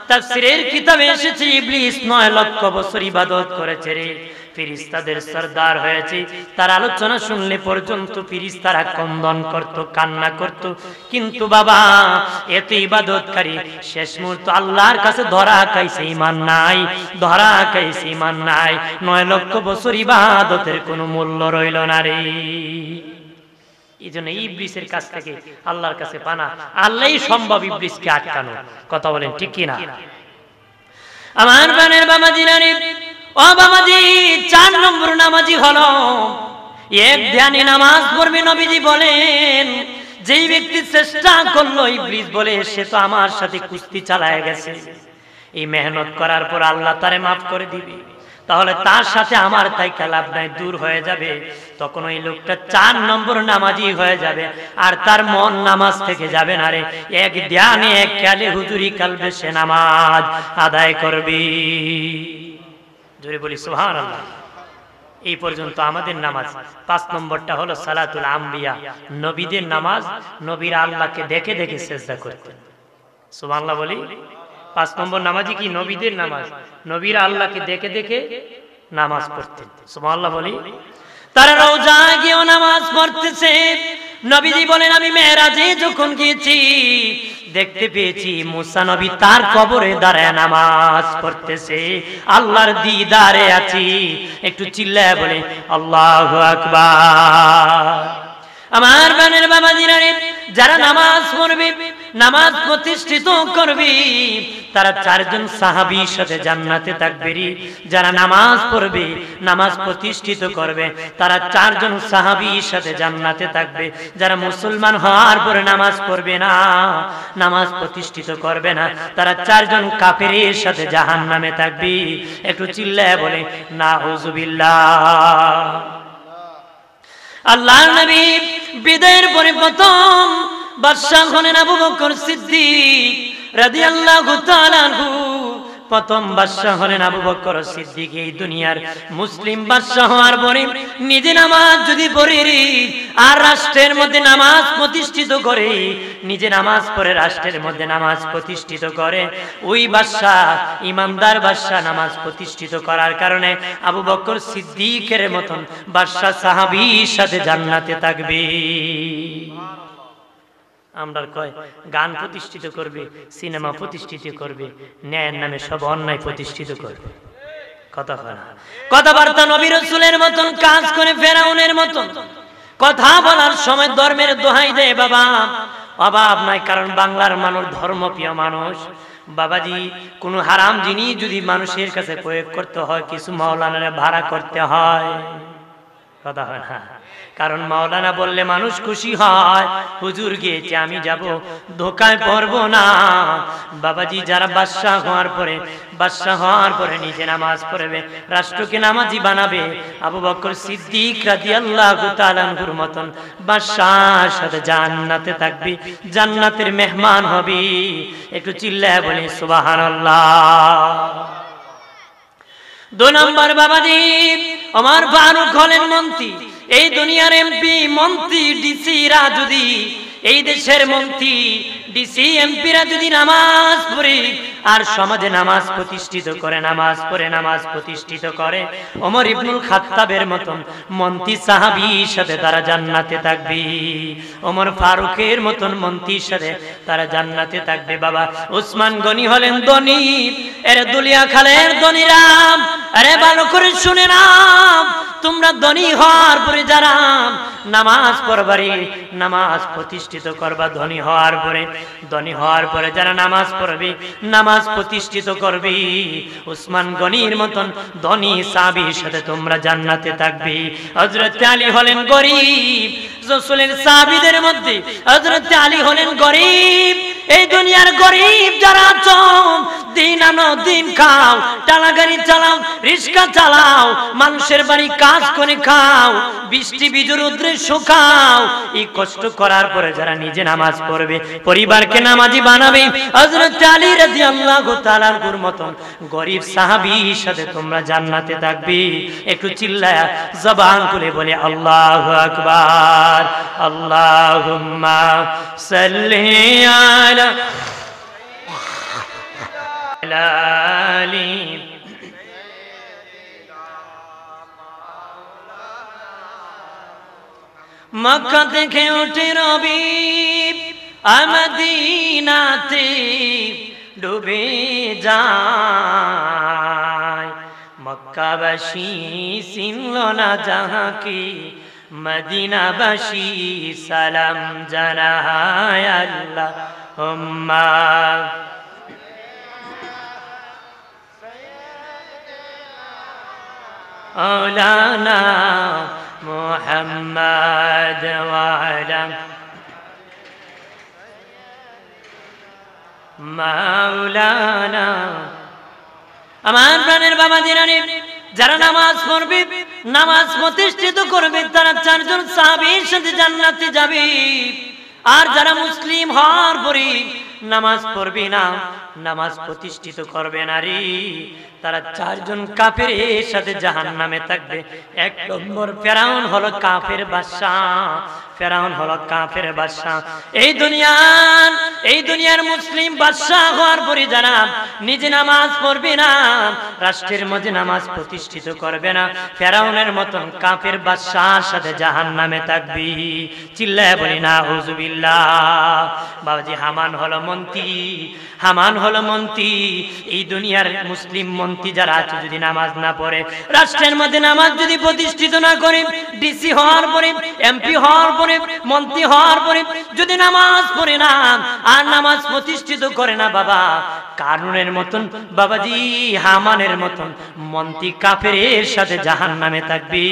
তাফসীরের কিতাবে এসেছে ইবলিস 9 লক্ষ বছর ইবাদত করেছে রে, ফেরেশতাদের সরদার হয়েছে, তার আলোচনা শুনলে পর্যন্ত ফেরেশতারা ক্রন্দন করত, কান্না করত, কিন্তু বাবা এত ইবাদতকারী শেষ মুহূর্ত আল্লাহর কাছে ধরা খাইছে, ঈমান নাই, ধরা খাইছে, ঈমান নাই। 9 লক্ষ বছর ইবাদতের কোনো মূল্য রইল না রে। এই জন্য ইবলিসের কাছ থেকে আল্লাহর কাছে পানা, আল্লাহই সম্ভব ইবলিসকে আটকানো। কথা বলেন ঠিক কি না? আমার বানের বাবাজিরা রে, ও বাবাজি, 4 নম্বর নামাজি হলো এক ধ্যানে নামাজ পড়বে। নবীজি বলেন, যেই ব্যক্তি চেষ্টা করলো ইবলিস বলে সে তো আমার সাথে কুস্তি চালায় গেছে, এই মেহনত করার পর আল্লাহ তারে মাফ করে দিবে, তাহলে তার সাথে আমার তাই লাভ নাই, দূর হয়ে যাবে। তখন ওই লোকটা 4 নম্বর নামাজি হয়ে যাবে, আর তার মন নামাজ থেকে যাবে না রে। এক ধ্যানে এক কালে হুজুরি কালবে সে নামাজ আদায় করবি। জোরে বলি সুবহানাল্লাহ। এই পর্যন্ত আমাদের নামাজ। 5 নম্বরটা হলো সালাতুল আম্বিয়া, নবীদের নামাজ। নবীরা আল্লাহকে দেখে দেখে সিজদা করতেন। সুবহানাল্লাহ বলি। 5 নম্বর নামাজি কি? নবীদের নামাজ। নবীরা আল্লাহকে দেখে দেখে নামাজ পড়তেন। সুবহানাল্লাহ বলি। তারা রওজা গিয়ে নামাজ পড়তেছে। নবীজি বলেন, আমি মেরাজে যখন গিয়েছি দেখতে পেয়েছি মুসা নবী তার কবরে দাঁড়ায় নামাজ পড়তেছে, আল্লাহর দিদারে আছি। একটু চিল্লায় বলে আল্লাহু আকবার। আমার বানের বাবাজিরা রে, যারা নামাজ পড়বে, নামাজ প্রতিষ্ঠিত করবে, তারা 4 জন সাহাবীর সাথে জান্নাতে থাকবে রে। যারা নামাজ পড়বে, নামাজ প্রতিষ্ঠিত করবে, তারা 4 জন সাহাবীর সাথে জান্নাতে থাকবে। যারা মুসলমান হওয়ার পরে নামাজ পড়বে না, নামাজ প্রতিষ্ঠিত করবে না, তারা 4 জন কাফেরের সাথে জাহান্নামে থাকবে। একটু চিল্লায় বলে নাউযুবিল্লাহ। আল্লাহর নবী বিদায়ের পরে প্রথম বাদশা হলেন আবু বকর সিদ্দিক রাদিয়াল্লাহু তাআলা আনহু। প্রথম বাদশা হলেন আবু বকর সিদ্দিক। এই দুনিয়ার মুসলিম বাদশা হওয়ার পরে নিজে নামাজ যদি পড়ে আর রাষ্ট্রের মধ্যে নামাজ প্রতিষ্ঠিত করে, নিজে নামাজ পড়ে রাষ্ট্রের মধ্যে নামাজ প্রতিষ্ঠিত করে, ওই বাদশা ইমানদার বাদশা নামাজ প্রতিষ্ঠিত করার কারণে আবু বকর সিদ্দিকের মতন বাদশা সাহাবীর সাথে জান্নাতে থাকবে। আমরা কয় গান প্রতিষ্ঠিত করবে, সিনেমা প্রতিষ্ঠিত করবে, ন্যায়ের নামে সব অন্যায় প্রতিষ্ঠিত করবে। কথাবার্তা নবী রাসূলের মতন কাজ করে ফেরাউনের মতন কথা বলার সময় ধর্মের দোহাই দেয় বাবা, অভাব নাই। কারণ বাংলার মানুষ ধর্মপ্রিয় মানুষ বাবাজি। কোন হারাম জিনিস যদি মানুষের কাছে প্রয়োগ করতে হয়, কিছু মাওলানারে ভাড়া করতে হয়, কথা হয় না? কারণ মাওলানা বললে মানুষ খুশি হয়, হুজুর গিয়েছে আমি যাব, ধোকায় পড়বো না বাবাজি। যারা বাদশা হওয়ার পরে নিজে নামাজ পড়বে, রাষ্ট্রকে নামাজি বানাবে, আবু বকর সিদ্দিক রাদিয়াল্লাহু তাআলা আনহুর মতন বাদশার সাথে জান্নাতে থাকবি, জান্নাতের মেহমান হবি। একটু চিল্লায় বলি সুবহানাল্লাহ। 2 নম্বর বাবাজি, ওমর ফারুক হলেন মন্ত্রী। এই দুনিয়ার এমপি, মন্ত্রী, ডিসিরা যদি, এই দেশের মন্ত্রী, ডিসি, এমপিরা যদি নামাজ পড়ে আর সমাজে নামাজ প্রতিষ্ঠিত করে, নামাজ পড়ে নামাজ প্রতিষ্ঠিত করে, ওমর ইবনুল খাত্তাবের মতন মন্ত্রী সাহাবীর সাথে তারা জান্নাতে থাকবে। ওমর ফারুকের মতন মন্ত্রীর সাথে তারা জান্নাতে থাকবে বাবা। উসমান গনি হলেন ধনী। এর দুলিয়া খালের ধনীরাম, আরে ভালো করে শুনে নাও, তোমরা ধনী হওয়ার পরে যারা নামাজ পড়বারে, নামাজ প্রতিষ্ঠিত করবা, ধনী হওয়ার পরে যারা নামাজ পড়বে, নামাজ প্রতিষ্ঠিত করবে, উসমান গনির মতন ধনী সাহাবীর সাথে তোমরা জান্নাতে থাকবে। হযরত আলী হলেন গরীব, রাসূলের সাহাবীদের মধ্যে হযরত আলী হলেন গরীব। এই দুনিয়ার গরীব যারা আছো, দিন আনো দিন খাও, টালা গাড়ি চালাও, রিক্সা চালাও, মানুষের বাড়ি কাজ করে খাও, বৃষ্টি বিজুর রৌদ্রে শুকাও, এই কষ্ট করার পরে যারা নিজে নামাজ পড়বে, পরিবারকে নামাজি বানাবে, হযরত আলী রাদিয়াল্লাহু তাআলার মতন গরীব সাহাবীর সাথে তোমরা জান্নাতে থাকবে। একটু চিল্লায়া জবান খুলে বলে আল্লাহু আকবার। আল্লাহুম্মা সাল্লি আলা আলী। মক্কা থেকে উঠে রবি মদিনাতে ডুবে যায়, মক্কাবাসী চিনল না যাহাকে, মদিনাবাসী সালাম জানায় আল্লাহুম্মা মাওলানা মুহাম্মদ ওয়া আলা মাওলানা। আমার প্রাণের বাবা দিনানি, যারা নামাজ পড়বে, নামাজ প্রতিষ্ঠিত করবে, তারা 4 জন সাহাবীর সাথে জান্নাতে যাবে। আর যারা মুসলিম হওয়ার পরে নামাজ পড়বে না, নামাজ প্রতিষ্ঠিত করবে না রে, তারা 4 জন কাফেরের সাথে জাহান্নামে থাকবে। 1 নম্বর ফেরাউন হলো কাফের বাদশা, ফেরাউন হলো কাফের বাদশা। এই দুনিয়ার মুসলিম বাদশা হওয়ার পরে যারা নিজে নামাজ পড়বে না, রাষ্ট্রের মধ্যে নামাজ প্রতিষ্ঠিত করবে না, ফেরাউনের মতন কাফের বাদশার সাথে জাহান্নামে থাকবি। চিল্লায় বলি নাউযুবিল্লাহ। বাবাজি, হামান হলো মন্ত্রী, হামান হলো মন্ত্রী। এই দুনিয়ার মুসলিম মন্ত্রী যারা আছে, যদি নামাজ না পড়ে, রাষ্ট্রের মধ্যে নামাজ যদি প্রতিষ্ঠিত না করে, ডিসি হওয়ার পরে, এমপি হওয়ার পরে, মন্ত্রী হওয়ার পরে যদি নামাজ পড়ে না আর নামাজ প্রতিষ্ঠিত করে না বাবা, কারুনের মতন বাবাজি, হামানের মতন মন্ত্রী কাফেরের সাথে জাহান্নামে থাকবি।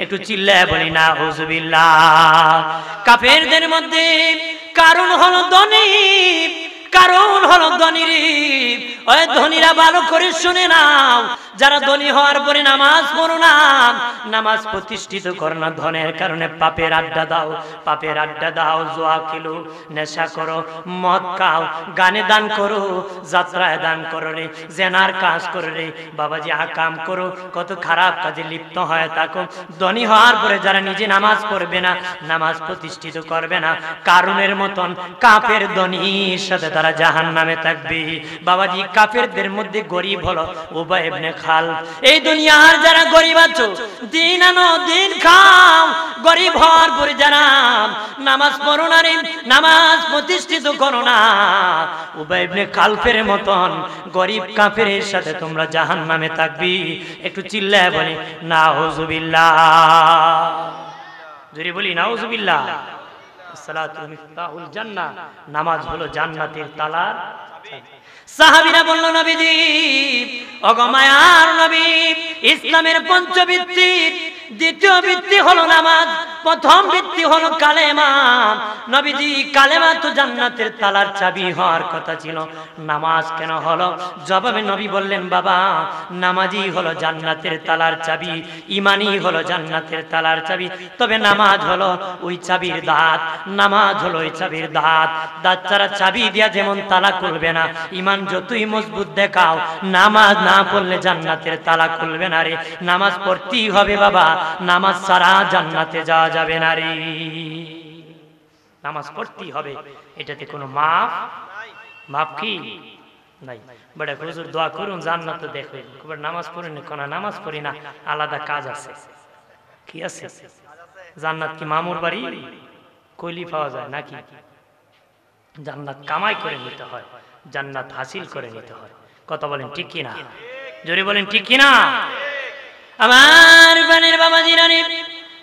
একটু চিল্লায় বলি নাউযুবিল্লাহ। কাফেরদের মধ্যে কারণ হলো ধনী, কারণ হলো ধনী রে, ওই ধনীরা ভালো করে শুনে নাও, যারা ধনী হওয়ার পরে নামাজ পড়ো না, নামাজ প্রতিষ্ঠিত করো না, ধনের কারণে পাপের আড্ডা দাও, পাপের আড্ডা দাও, জুয়া খেলো, নেশা করো, মদ খাও, গানে দান করো, যাত্রায় দান করো রে, জেনার কাজ করো রে, বাবাজি আকাম করো, কত খারাপ কাজে লিপ্ত হয়ে থাকো। ধনী হওয়ার পরে যারা নিজে নামাজ পড়বে না, নামাজ প্রতিষ্ঠিত করবে না, কারুনের মতন কাফের ধনীর সাথে তারা জাহান্নামে থাকবে। বাবাজি কাফেরদের মধ্যে গরিব হলো উবাই ইবনে খালদ। এই দুনিয়ার যারা গরিব আছো, দিন আনো দিন খাও, গরিব হওয়ার পরে যারা নামাজ পড়ো না রে, নামাজ প্রতিষ্ঠিত করো না, উবাই ইবনে খালদের মতন গরিব কাফেরের সাথে তোমরা জাহান্নামে থাকবি। একটু চিল্লায় বলি নাউজুবিল্লাহ, জোরে বলি নাউজুবিল্লাহ। সালাতু মিফতাহুল জান্নাহ, নামাজ হলো জান্নাতের তালার চাবি। সাহাবীরা বলল নবীজি, ওগো মায়ার নবী, ইসলামের পঞ্চভিত্তি দ্বিতীয় ভিত্তি হলো নামাজ, প্রথম ভিত্তি হলো কালেমা। নবীজি কালেমা তো জান্নাতের তালার চাবি হওয়ার কথা ছিল, নামাজ কেন হলো? জবাবে নবী বললেন, বাবা নামাজই হলো জান্নাতের তালার চাবি, ইমানই হলো জান্নাতের তালার চাবি। তবে নামাজ হলো ওই চাবির দাঁত, নামাজ হলো ওই চাবির দাঁত। দাঁত ছাড়া চাবি দিয়া যেমন তালা খুলবে না, ইমান যতই মজবুত দেখাও, নামাজ না পড়লে জান্নাতের তালা খুলবে না রে। নামাজ পড়তেই হবে বাবা, নামাজ ছাড়া জান্নাতে যাওয়া যাবে না রে। নামাজ পড়তেই হবে, এটাতে কোনো মাফ কি নাই। বড় হুজুর দোয়া করুন জান্নাত দেখো, নামাজ পড়েন কোন নামাজ পড়ি না, আলাদা কাজ আছে। কি আছে? জান্নাত কি মামুর বাড়ি কইলি পাওয়া যায় নাকি? জান্নাত কামাই করে নিতে হয়, জান্নাত হাসিল করে নিতে হয়। কথা বলেন ঠিক কিনা? জোরে বলেন ঠিক কিনা? আমার প্রাণের বাবাজি রানী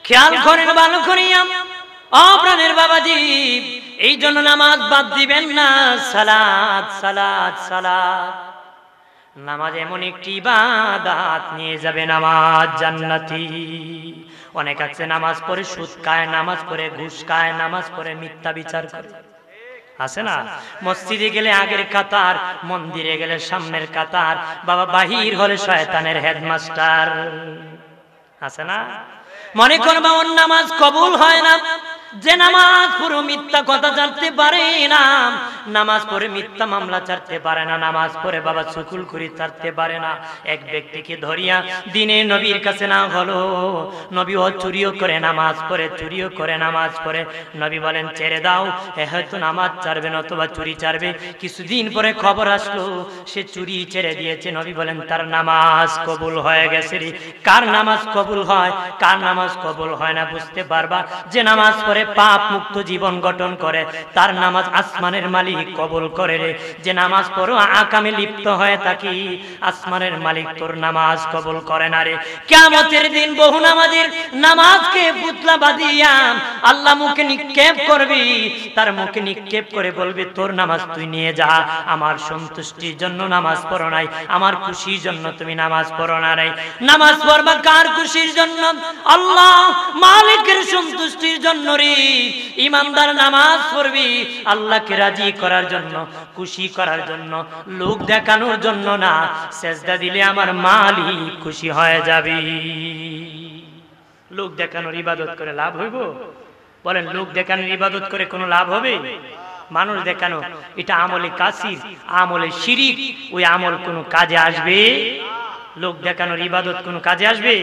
খেয়াল করেন ভালো করিয়া, ও প্রাণের বাবাজি, এই জন্য নামাজ বাদ দিবেন না। সালাত সালাত সালাত, নামাজ এমন একটি ইবাদত নিয়ে যাবে, নামাজ জান্নাতি। অনেক আছে নামাজ পড়ে সুদ খায়, নামাজ পড়ে ঘুষ খায়, নামাজ পড়ে মিথ্যা বিচার করে, আছে না? মসজিদে গেলে আগের কাতার, মন্দিরে গেলে সামনের কাতার, বাবা বাহির হলে শয়তানের হেডমাস্টার, আছে না? মনে করবা ওর নামাজ কবুল হয় না, যে নামাজ পুরো মিথ্যা কথা জানতে পারে না, নামাজ পড়ে মিথ্যা মামলা ছাড়তে পারে না, নামাজ পড়ে বাবা চুকুল করি ছাড়তে পারে না। এক ব্যক্তিকে ধরিয়া দিনে নবীর কাছে না হলো, নবী ও চুরিও করে নামাজ পড়ে, চুরিও করে নামাজ পড়ে। নবী বলেন ছেড়ে দাও, হয়তো নামাজ ছাড়বে না অথবা চুরি ছাড়বে। কিছুদিন পরে খবর আসলো সে চুরি ছেড়ে দিয়েছে। নবী বলেন তার নামাজ কবুল হয়ে গেছে রে। কার নামাজ কবুল হয়, কার নামাজ কবুল হয় না বুঝতে পারবা। যে নামাজ পড়ে পাপ মুক্ত জীবন গঠন করে, তার নামাজ আসমানের মালিক কবুল করে রে। যে নামাজ পড়ো আকামে লিপ্ত হয়ে থাকি, আসমানের মালিক তোর নামাজ কবুল করে না রে। কিয়ামতের দিন বহু নামাজের নামাজকে পুতলা বাঁধিয়া আল্লাহ মুখে নিক্ষেপ করবি, তার মুখে নিক্ষেপ করে বলবি তোর নামাজ তুই নিয়ে যা, আমার সন্তুষ্টির জন্য নামাজ পড়ো নাই, আমার খুশির জন্য তুমি নামাজ পড়ো না রে। নামাজ পড়বা কার খুশির জন্য? আল্লাহ মালিকের সন্তুষ্টির জন্য রে। ইমানদার নামাজ পড়বি আল্লাহকে রাজি করার জন্য, খুশি করার জন্য, লোক দেখানোর জন্য না। সেজদা দিলে আমার মালিক খুশি হয়ে যাবে। লোক দেখানোর ইবাদত করে লাভ হইব? বলেন লোক দেখানোর ইবাদত করে কোনো লাভ হবে? মানুষ দেখানো এটা আমলে কাসির, আমলে শিরিক। ওই আমল কোনো কাজে আসবে? লোক দেখানোর ইবাদত কোনো কাজে আসবে?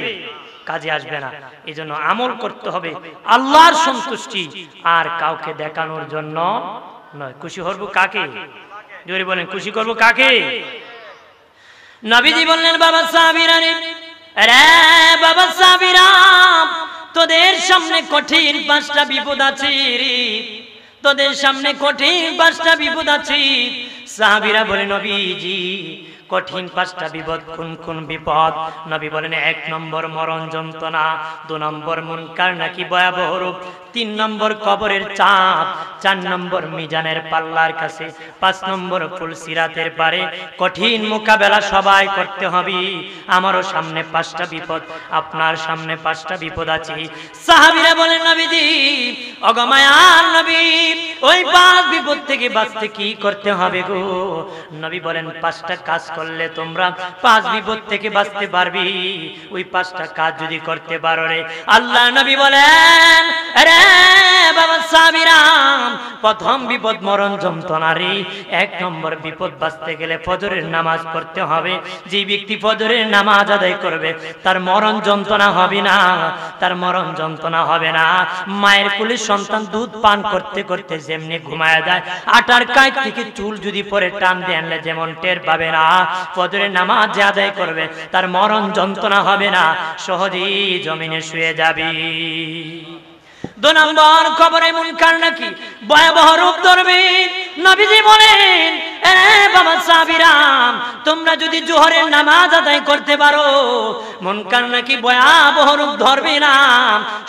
কাজে আসবে না। এই জন্য আমল করতে হবে আল্লাহর সন্তুষ্টি, আর কাউকে দেখানোর জন্য নয়। খুশি হব কাকে? জোরে বলেন খুশি করব কাকে? নবীজি বললেন বাবা সাহাবীরা রে, বাবা সাহাবীরা তোদের সামনে কঠিন 5টা বিপদ আছে রে, তোদের সামনে কঠিন 5টা বিপদ আছে। সাহাবীরা বলে নবীজি কঠিন 5টা বিপদ কোন কোন বিপদ? নবী বলেন 1 নম্বর মরণ যন্ত্রণা, 2 নম্বর মুনকার নাকি ভয়াবহ রূপ, 3 নম্বর কবরের চাপ, 4 নম্বর মিজানের পাল্লার কাছে, 5 নম্বর ফুলসিরাতের পারে। কঠিন মোকাবেলা সবাই করতে হবে। আমারও সামনে 5টা বিপদ, আপনার সামনে 5টা বিপদ আছে। সাহাবীরা বলেন নবীজি ওগো মায়ার নবী, ওই 5 বিপদ থেকে বাঁচতে কি করতে হবে গো? নবী বলেন 5টা কাজ করলে তোমরা 5 বিপদ থেকে বাঁচতে পারবি। ওই 5টা কাজ যদি করতে পারো রে, আল্লাহ নবী বলেন আরে বাবা সাহাবীরা, প্রথম বিপদ মরণ যন্ত্রণা রে। 1 নম্বর বিপদ বাঁচতে গেলে ফজরের নামাজ পড়তে হবে। যে ব্যক্তি ফজরের নামাজ আদায় করবে তার মরণ যন্ত্রণা হবে না, তার মরণ যন্ত্রণা হবে না। মায়ের কোলে সন্তান দুধ পান করতে করতে যেমনি ঘুমায় যায়, আটার কাঁধ থেকে চুল যদি পরে টান দিয়ে আনলে যেমন টের পাবে না, ফজরের নামাজ যে আদায় করবে তার মরণ যন্ত্রণা হবে না, সহজেই জমিনে শুয়ে যাবে। 2 নম্বর, কবরে মুনকার নাকি ভয়াবহ রূপ ধরবে। নবীজি বলেন বাবা সাহাবীরা, তোমরা যদি জোহরের নামাজ আদায় করতে পারো মুনকার নাকি ভয়াবহ রূপ ধরবে না,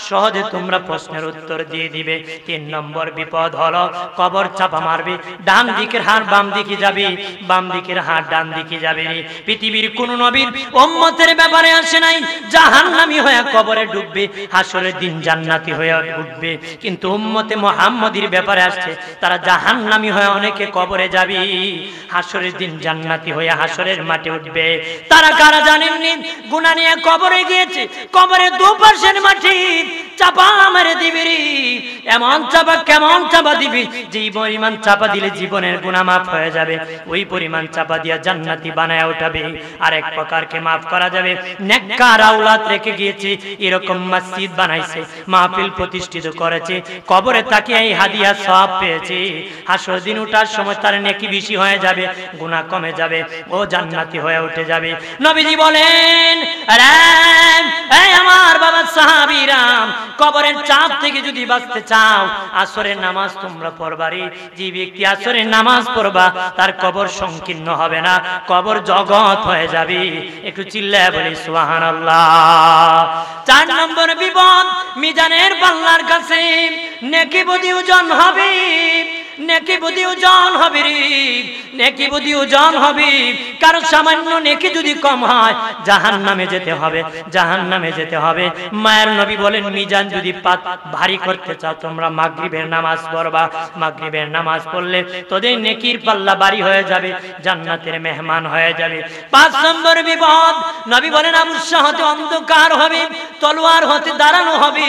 সহজে তোমরা প্রশ্নের উত্তর দিয়ে দিবে। 3 নম্বর বিপদ হলো কবর চাপা মারবে। ডান দিকের হাড় বাম দিকে যাবে, বাম দিকের হাড় ডান দিকে যাবে। পৃথিবীর কোন নবীর উম্মতের ব্যাপারে আসে নাই জাহান্নামী হয়ে কবরে ডুববে, হাসরের দিন জান্নাতি হয়ে উঠবে। কিন্তু উম্মতে মুহাম্মদীর ব্যাপারে আসছে তারা জাহান্নামী হয়ে অনেকে কবরে যাবে, হাসরের দিন জান্নাতি হয়ে হাসরের মাঠে উঠবে। তারা কারা জানেননি? গুনাহ নিয়ে কবরে গিয়েছে, কবরে দুপাশের মাটি চাপা মেরে দিবি। এমন চাপা, কেমন চাপা দিবি যে পরিমাণ চাপা দিলে জীবনের গুনাহ মাফ হয়ে যাবে, ওই পরিমাণ চাপা দিয়া জান্নাতি বানায় উঠাবে। আর এক প্রকারকে মাফ করা যাবে, নেককার আওলাদ রেখে গিয়েছে, এরকম মসজিদ বানাইছে, মাহফিল প্রতিষ্ঠিত করেছে, কবরে তাকিয়ে এই হাদিয়া সওয়াব পেয়েছে। হাসর দিন ওঠার সময় তার নেকি বেশি হয়ে যাবে, গুনাহ কমে যাবে, ও জান্নাতি হয়ে উঠে যাবে। নবীজি বলেন আরে এই আমার বাবা সাহাবীরা, কবরের চাপ থেকে যদি বাঁচতে চাও আসরের নামাজ তোমরা পড়বারে। যে ব্যক্তি আসরের নামাজ পড়বা তার কবর সংকীর্ণ হবে না, কবর জগৎ হয়ে যাবে। একটু চিল্লায় বলি সুবহানাল্লাহ। 4 নম্বর বিপদ, মিজানের পাল্লার কাছে নেকি বুদ্ধি ওজন হবে, নেকি বুদ্ধি ওজন হবে রে, নেকি বুদ্ধি ওজন হবে। কারণ সামান্য নেকি যদি কম হয় জাহান্নামে যেতে হবে, জাহান্নামে যেতে হবে। মায়ের নবী বলেন মিজান যদি ভারী করতে চাও তোমরা মাগরিবের নামাজ পড়বা। মাগরিবের নামাজ পড়লে তোদের নেকির পাল্লা ভারী হয়ে যাবে, জান্নাতের মেহমান হয়ে যাবে। 5 নম্বর বিপদ, নবী বলেন আবুসা হতে অন্ধকার হবে, তলোয়ার হতে দাঁড়ানো হবে,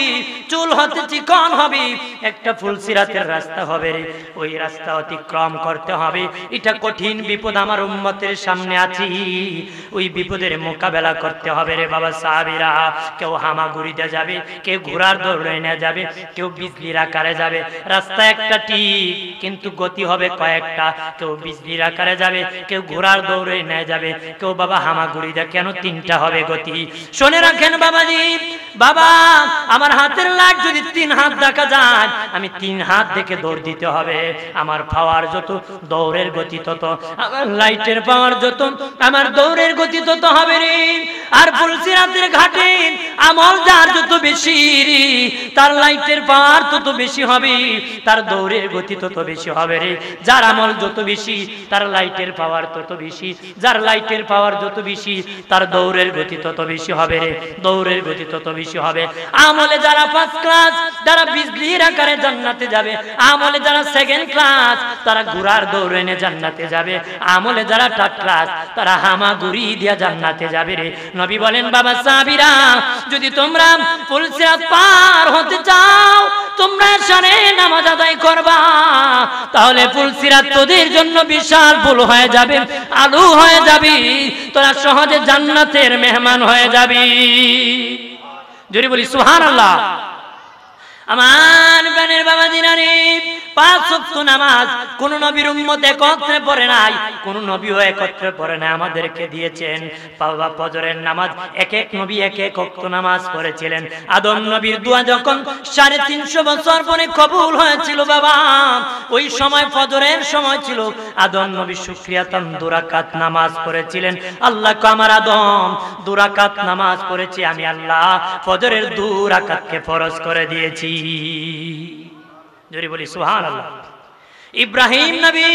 চুল হতে চিকন হবে, একটা ফুলসিরাতের রাস্তা হবে রে, ওই রাস্তা অতিক্রম করতে হবে। এটা কঠিন বিপদ আমার উম্মতের সামনে আছে, ওই বিপদের মোকাবেলা করতে হবে রে বাবা সাহাবীরা। কেউ হামাগুড়িতে যাবে, কেউ ঘোড়ার দৌড়ে নিয়ে যাবে, কেউ বিজলির আকারে যাবে। রাস্তা একটা ঠিক কিন্তু গতি হবে কয়েকটা, কেউ বিজলির আকারে যাবে, কেউ ঘোড়ার দৌড়ে নিয়ে যাবে, কেউ বাবা হামাগুড়িতে। কেন 3টা হবে গতি? শুনে রাখেন বাবাজি, বাবা আমার হাতের লাইট যদি 3 হাত দেখা যায় আমি 3 হাত দেখে দৌড় দিতে হবে। আমার পাওয়ার যত দৌড়ের গতি তত, আমার লাইটের পাওয়ার যত আমার দৌড়ের গতি তত হবে রে। আর ফুলসিরাতের ঘাটে আমল যার যত বেশি রে, তার লাইটের পাওয়ার তত বেশি হবে, তার দৌড়ের গতি তত বেশি হবে রে। যার আমল যত বেশি তার লাইটের পাওয়ার তত বেশি, যার লাইটের পাওয়ার যত বেশি তার দৌড়ের গতি তত বেশি হবে রে, দৌড়ের গতি তত বেশি হবে। আমলে যারা 1st ক্লাস তারা বিজলির আকারে জান্নাতে যাবে, আমলে যারা 2nd ক্লাস তারা ঘোড়ার দৌড়ে নিয়ে জান্নাতে যাবে, আমলে যারা 3rd ক্লাস তারা হামাগুড়ি দিয়া জান্নাতে যাবে রে। নবী বলেন বাবা সাহাবীরা, যদি তোমরা ফুলসিরাত পার হতে চাও তোমরা সারে নামাজ আদায় করবা, তাহলে ফুলসিরাত তোদের জন্য বিশাল ফুল হয়ে যাবে, আলু হয়ে যাবে, তোরা সহজে জান্নাতের মেহমান হয়ে যাবি। জোরে বলি সুবহানাল্লাহ। আমার প্রাণের বাবা দিনারে 5 ওয়াক্ত নামাজ কোন নবীর উম্মত একত্রে পড়ে নাই, কোন নবীও একত্রে পড়ে নাই, আমাদেরকে দিয়েছেন। বাবা ফজরের নামাজ এক এক নবী এক এক ওয়াক্ত নামাজ পড়েছিলেন। আদম নবীর দোয়া যখন 350 বছর পরে কবুল হয়েছিল বাবা, ওই সময় ফজরের সময় ছিল, আদম নবী শুকরিয়াতান 2 রাকাত নামাজ পড়েছিলেন। আল্লাহ কো আমার আদম 2 রাকাত নামাজ পড়েছি, আমি আল্লাহ ফজরের 2 রাকাতকে ফরজ করে দিয়েছি। জোরে বলি সুবহানাল্লাহ। ইব্রাহিম নবী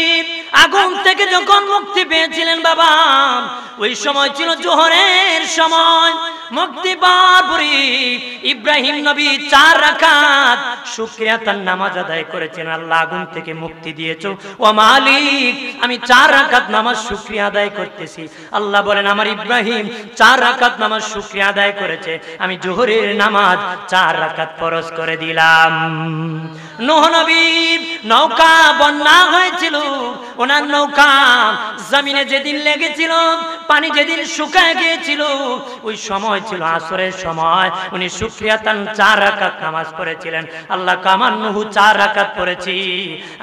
আগুন থেকে যখন মুক্তি পেয়েছিলেন বাবা, ওই সময় ছিল জোহরের সময়। মুক্তি পাওয়ার পরে ইব্রাহিম নবী 4 রাকাত শুকরিয়াতার নামাজ আদায় করেছেন। আল্লাহ আগুন থেকে মুক্তি দিয়েছো, ও মালিক আমি 4 রাকাত নামাজ শুকরিয়া আদায় করতেছি। আল্লাহ বলেন আমার ইব্রাহিম 4 রাকাত নামাজ শুকরিয়া আদায় করেছে, আমি জোহরের নামাজ 4 রাকাত ফরজ করে দিলাম। নূহ নবীর নৌকা বন্যা হয়েছিল, ওনার নৌকা জমিনে যেদিন লেগেছিল, পানি যেদিন শুকায় গিয়েছিল, ওই সময় ছিল আসরের সময়। উনি শুকরিয়াতান 4 রাকাত নামাজ পড়েছিলেন। আল্লাহ কামান নূহ 4 রাকাত পড়েছি,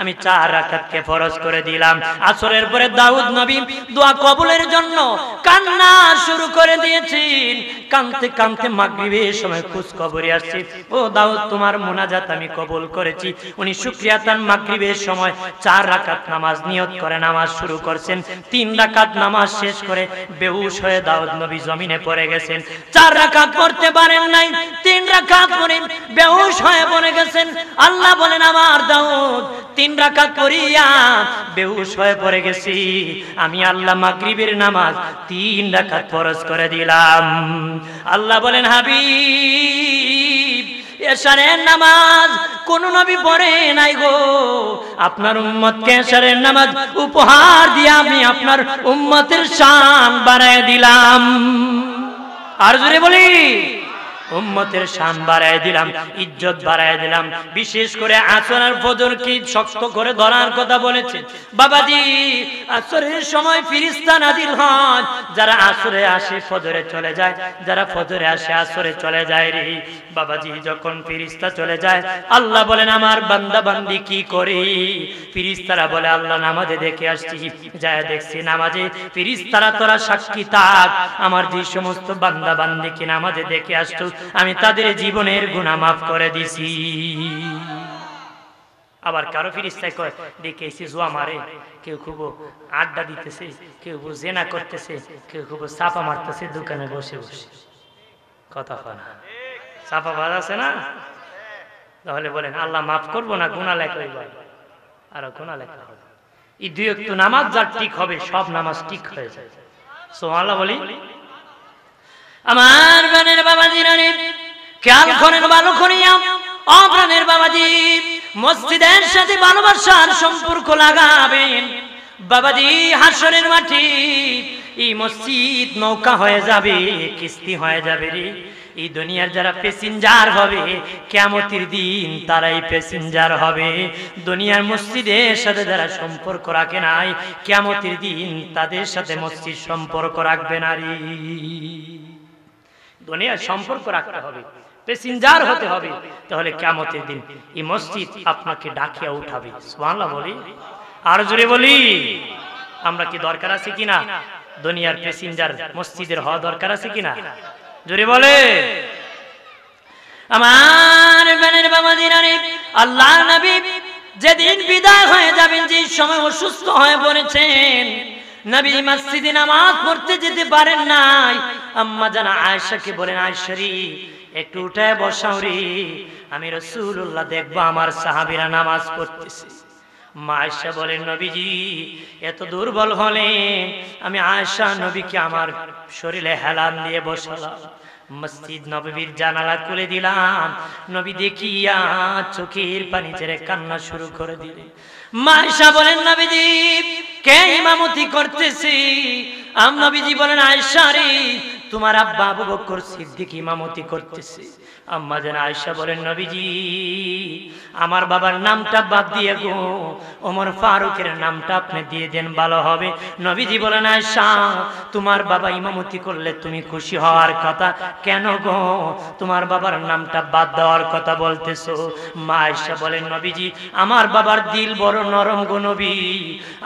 আমি 4 রাকাতকে ফরজ করে দিলাম। আসরের পরে দাউদ নবী দোয়া কবুলের জন্য কান্না শুরু করে দিয়েছেন। কাঁদতে কাঁদতে মাগরিবের সময় খুশখবরি আসছে, ও দাউদ তোমার মুনাজাত আমি কবুল করেছি। উনি শুকরিয়াতান মাগরিবের সময় 4 রাকাত নামাজ নিয়ত করে নামাজ শুরু করছেন। 3 রাকাত নামাজ শেষ করে বেহুশ হয়ে দাউদ নবী জমিনে পড়ে গেছেন। 4 রাকাত পড়তে পারেন নাই, 3 রাকাত পড়ে বেহুশ হয়ে পড়ে গেছেন। আল্লাহ বলেন আমার দাউদ 3 রাকাত পড়িয়া বেহুশ হয়ে পড়ে গেছি, আমি আল্লাহ মাগরিবের নামাজ 3 রাকাত ফরজ করে দিলাম। আল্লাহ বলেন হাবিব এশারের নামাজ কোন নবী পড়ে নাই গো, আপনার উম্মতকে এশারের নামাজ উপহার দিয়ে আমি আপনার উম্মতের শান বাড়ায় দিলাম। আর জোরে বলি উম্মতের শান বাড়ায় দিলাম, ইজ্জত বাড়ায় দিলাম। বিশেষ করে আসর আর ফজর কি শক্ত করে ধরার কথা বলেছে বাবাজি। আসরের সময় ফেরেশতা নাজিল হয়, যারা আসরে আসে ফজরে চলে যায়, যারা ফজরে আসে আসরে চলে যায় রে বাবাজি। যখন ফেরেশতা চলে যায় আল্লাহ বলেন আমার বান্দা বান্দি কি করে? ফেরেশতারা বলে আল্লাহ নামাজে দেখে আসছি, যায় দেখছি নামাজে। ফেরেশতারা তোরা সাক্ষী থাক, আমার যে সমস্ত বান্দা বান্দি কি নামাজে দেখে আসছো আমি তাদের জীবনের গুনাহ মাফ করে দিছি। আবার কারো ফেরেশতায় কয় দেখেছি জুয়া মারে, কেউ খুব আড্ডা দিতেছে, কেউ জেনা করতেছে, কেউ খুব চাপা মারতেছে দোকানে বসে বসে। কথা হয় না, চাপা বাজ আছে না? তাহলে বলেন আল্লাহ মাফ করবো না, গুনাহ লেখা হইবে, আর গুনাহ লেখা হবে। এই দুই ওয়াক্ত নামাজ যার ঠিক হবে সব নামাজ ঠিক হয়ে যায়। সুবহানাল্লাহ বলি। আমার প্রাণের বাবাজি রানী খেয়াল করেন ভালো করিয়া, ও প্রাণের বাবাজি মসজিদের সাথে ভালোবাসার সম্পর্ক লাগাবেন বাবাজি। হাসরের মাটি এই মসজিদ নৌকা হয়ে যাবে, কিস্তি হয়ে যাবে রে। এই দুনিয়ার যারা প্যাসেঞ্জার হবে কিয়ামতের দিন তারাই প্যাসেঞ্জার হবে। দুনিয়ার মসজিদের সাথে যারা সম্পর্ক রাখে নাই কিয়ামতের দিন তাদের সাথে মসজিদ সম্পর্ক রাখবে না রে। দুনিয়ার সম্পর্ক রাখতে হবে, প্যাসেঞ্জার হতে হবে, তাহলে কিয়ামতের দিন এই মসজিদ আপনাকে ডাকিয়া উঠাবে। সুবহানাল্লাহ বলি। আর জোরে বলি। আমরা কি দরকার আছে কিনা দুনিয়ার প্যাসেঞ্জার মসজিদের হওয়া দরকার আছে কিনা? জোরে বলে। আমার বানের বাবাজিরা রে, আল্লাহর নবী যেদিন বিদায় হয়ে যাবেন, যে সময় অসুস্থ হয়ে পড়েছেন, নবী মসজিদে নামাজ পড়তে যেতে পারেন নাই। আম্মা জানা আয়েশাকে বলেন আয়েশা রে একটু উঠে বসাও রে, আমি রাসূলুল্লাহ দেখবো আমার সাহাবীরা নামাজ পড়তেছে। মা আয়েশা বলেন নবীজি এত দুর্বল হলেন, আমি আয়েশা নবীকে আমার শরীরে হেলান দিয়ে বসালাম, মসজিদ নববীর জানালা খুলে দিলাম। নবী দেখিয়া চোখের পানি ছেড়ে কান্না শুরু করে দিলেন। মা আয়েশা বলেন নবীজি কে ইমামতি করতেছে? নবীজি বলেন আয়েশা রে তোমার আব্বা আবু বকর সিদ্দিক ইমামতি করতেছে। আম্মা জান আয়েশা বলেন নবীজি আমার বাবার নামটা বাদ দিয়ে গো ওমর ফারুকের নামটা আপনি দিয়ে দেন ভালো হবে। নবীজি বলেন আয়েশা তোমার বাবা ইমামতি করলে তুমি খুশি হওয়ার কথা, কেন গো তোমার বাবার নামটা বাদ দেওয়ার কথা বলতেছো? মা আয়েশা বলেন নবীজি আমার বাবার দিল বড় নরম গো নবী,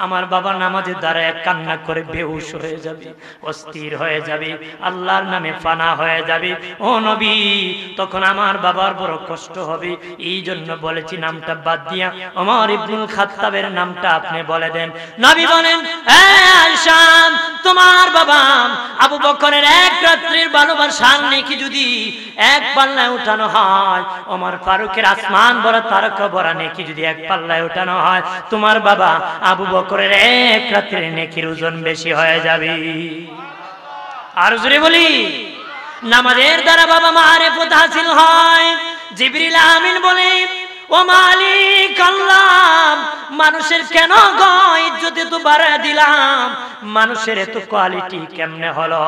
আমার বাবা নামাজের দ্বারা কান্না করে বেহুশ হয়ে যাবে, অস্থির হয়ে যাবে, আল্লাহর নামে ফানা হয়ে যাবে। ও নবী তখন আমার বাবার বড় কষ্ট হবে, এই জন্য বলেছি নামটা বাদ দিয়া ওমর ইবনুল খাত্তাবের নামটা আপনি বলে দেন। নবী বলেন আয়েশা তোমার বাবা আবু বকরের এক রাত্রির ভালোবাসার নেকি যদি এক পাল্লায় উঠানো হয়, ওমর ফারুকের আসমান ভরা তারকা ভরা নেকি যদি এক পাল্লায় উঠানো হয়, তোমার বাবা আবু বকরের এক রাত্রির নেকির ওজন বেশি হয়ে যাবে। আর জোরে বলি, নামাজের দ্বারা বাবা মারিফত হাসিল হয়। জিবরিল আমিন বলে, ও মালিক আল্লাহ, মানুষের কেন গো ইজ্জত এত বাড়ায় দিলাম, মানুষের এত কোয়ালিটি কেমনে হলো?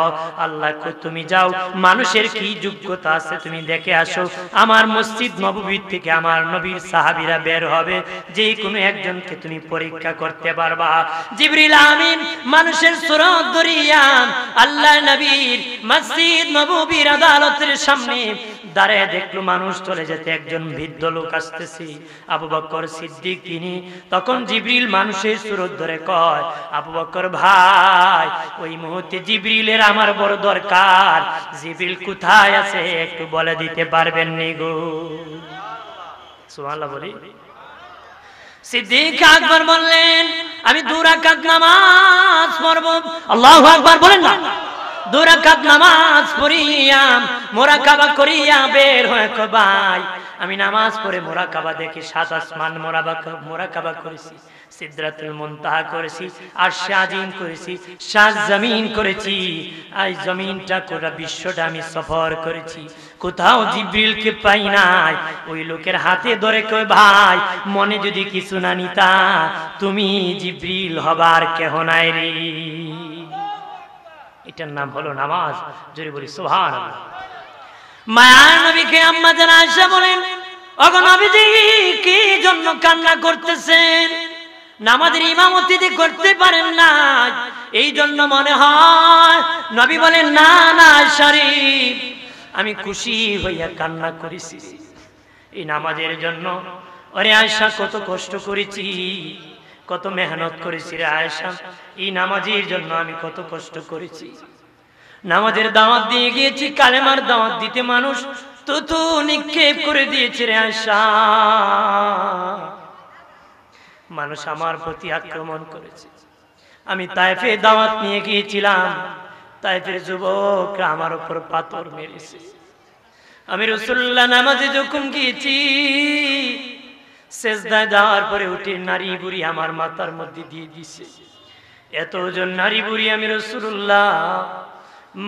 আল্লাহ তুমি যাও, মানুষের কি যোগ্যতা আছে তুমি দেখে আসো। আমার মসজিদ নববী থেকে আমার নবীর সাহাবীরা বের হবে, যে কোনো একজনকে তুমি পরীক্ষা করতে পারবা। জিবরিল আমিন মানুষের সুরত ধরিয়া আল্লাহ নবীর মসজিদ নববীর আদালতের সামনে দাঁড়ায় দেখলো মানুষ চলে যেতে একজন বৃদ্ধ লোক আসতেছে, আবু বকর সিদ্দিক তিনি। তখন জিবরিল মানুষের সুরত ধরে কয়, আবু বকর ভাই, ওই মুহূর্তে জিবরিলের আমার বড় দরকার, জিবরিল কোথায় আছে একটু বলে দিতে পারবেন নি গো? সুবহানাল্লাহ বলি। সিদ্দিক আকবর বললেন, আমি 2 রাকাত নামাজ পড়ব। আল্লাহু আকবার বলেন না। 2 রাকাত নামাজ পড়িয়া মুরাকাবা করিয়া বের হয়ে কয়, ভাই আমি নামাজ পড়ে মুরাকাবা দেখি, 7 আসমান মুরাকাবা করেছি, সিদরাতুল মুনতাহা করেছি, আরশে আজিম করেছি, 7 জমিন করেছি, এই জমিনটা পুরো বিশ্বটা আমি সফর করেছি, কোথাও জিবরিলকে পাই নাই। ওই লোকের হাতে ধরে কয়, ভাই মনে যদি কিছু না নিতা, তুমি জিবরিল হবার কেহ নাই রে। এটার নাম হলো নামাজ। জোরে বলি সুবহানাল্লাহ। মায়ার নবীকে আম্মা জান আয়েশা বলেন, ওগো নবীজি কি জন্য কান্না করতেছেন? নামাজের ইমামতি করতে পারেন না, এই জন্য মনে হয়। নবী বলেন, না না শরীফ, আমি খুশি হইয়া কান্না করেছি এই নামাজের জন্য। ওরে আয়েশা, কত কষ্ট করেছি, কত মেহনত করেছি রে আয়েশা, এই নামাজের জন্য আমি কত কষ্ট করেছি। নামাজের দাওয়াত দিয়ে গিয়েছি, কালেমার দাওয়াত দিতে মানুষ তো নিক্ষেপ করে দিয়েছে রে আয়েশা, মানুষ আমার প্রতি আক্রমণ করেছে। আমি তায়েফে দাওয়াত নিয়ে গিয়েছিলাম, তায়েফের যুবকরা আমার উপর পাথর মেরেছে। আমি রাসূলুল্লাহ নামাজে যখন গিয়েছি, সেজদায় যাওয়ার পরে উঠে নারী বুড়ি আমার মাথার মধ্যে দিয়ে দিছে। এত ওজন নারী বুড়ি, আমি রাসূলুল্লাহ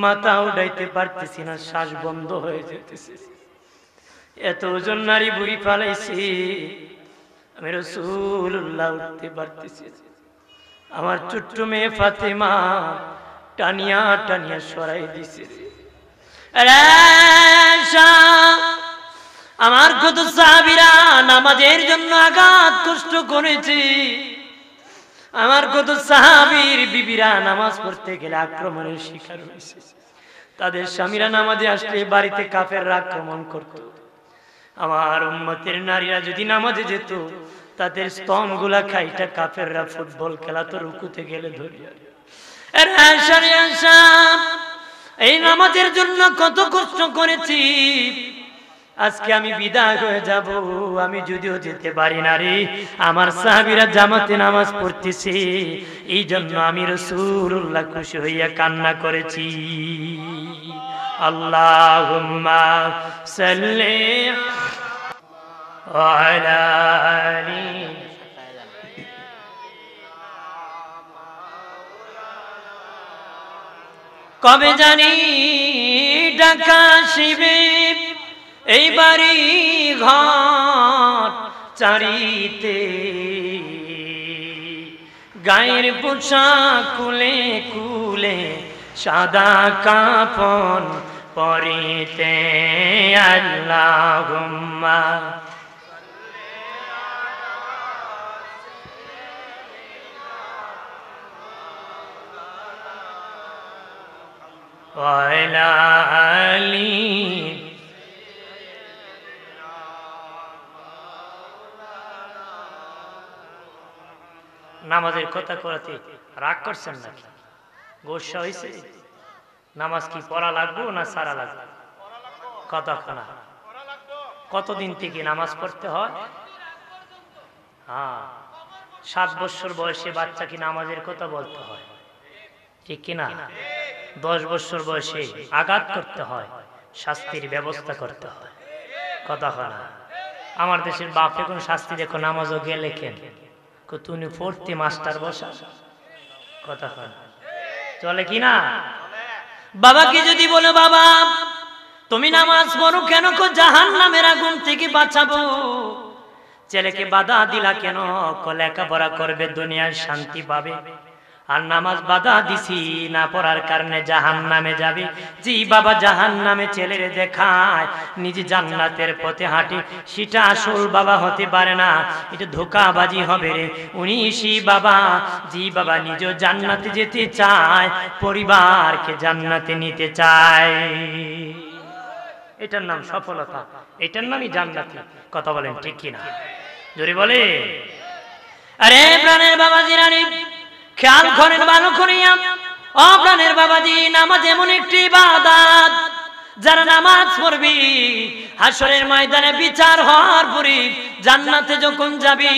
মাথা উঠাইতে পারতেছি না, শ্বাস বন্ধ হয়ে যেতেছে। এত ওজন নারী বুড়ি ফালাইছে, আমি রাসূলুল্লাহ উঠতে পারতেছি। আমার ছোট্ট মেয়ে ফাতেমা টানিয়া টানিয়া সরাই দিছে। আমার কত সাহাবীরা নামাজের জন্য আঘাত কষ্ট করেছে, আমার কত সাহাবীর বিবিরা নামাজ পড়তে গেলে আক্রমণের শিকার হয়েছে। তাদের স্বামীরা নামাজে আসলে বাড়িতে কাফেররা আক্রমণ করত। আমার উম্মতের নারীরা যদি নামাজে যেত, তাদের স্তনগুলা খাইটা কাফেররা ফুটবল খেলাতো রুকুতে গেলে ধরিয়া। এই নামাজের জন্য কত কষ্ট করেছি, আজকে আমি বিদায় হয়ে যাব, আমি যদিও যেতে পারি না রে, আমার সাহাবীরা জামাতে নামাজ পড়তেছে, এই জন্য আমি রাসূলুল্লাহ খুশি হইয়া কান্না করেছি। আল্লাহুম্মা সাল্লি আলা আলি। কবে জানি ঢাকা শিবির এই বাড়ি ঘর চারিতে, গায়ের পোশাক কুলে কুলে সাদা কাফন পরিতে। আল্লাহুম্মা ওয়া আলা আলি। নামাজের কথা করাতে রাগ করছেন নাকি? গোসা হয়েছে? নামাজ কি পড়া লাগবো না সারা লাগবে? কতক্ষণ? কতদিন থেকে নামাজ পড়তে হয়? হ্যাঁ, 7 বছর বয়সে বাচ্চা কি নামাজের কথা বলতে হয়, ঠিক কিনা? 10 বছর বয়সে আঘাত করতে হয়, শাস্তির ব্যবস্থা করতে হয়। কথা হয় না? আমার দেশের বাপ এখন শাস্তি দেখো, নামাজও গেলে কেন তুমি পড়তে মাস্টার বসা। কথা হয় না? চলে কি না? বাবাকে যদি বলো বাবা তুমি নামাজ পড়ো কেন, কো জাহান্নামের আগুন থেকে বাঁচাবো। ছেলেকে বাধা দিলা কেন, কো লেখাপড়া করবে, দুনিয়ায় শান্তি পাবে। আর নামাজ বাধা দিছি না পড়ার কারণে জাহান্নামে যাবে। জি বাবা, জাহান্নামে ছেলের দেখায় নিজে জান্নাতের পথে হাঁটে, সেটা আসল বাবা হতে পারে না, এটা ধোঁকাবাজি হবে রে। উনি সেই বাবা, জি বাবা নিজে জান্নাতে যেতে চায়, পরিবারকে জান্নাতে নিতে চায়। এটার নাম সফলতা, এটার নামই জান্নাতি। কথা বলেন ঠিক কিনা? জোরে বলে। আরে প্রাণের বাবাজি রানী, খেয়াল করেন ভালো করিয়া। ও প্রাণের বাবাজি, নামাজ এমন একটি ইবাদত, যারা নামাজ পড়বি হাসরের ময়দানে বিচার হওয়ার পরে জান্নাতে যখন যাবি,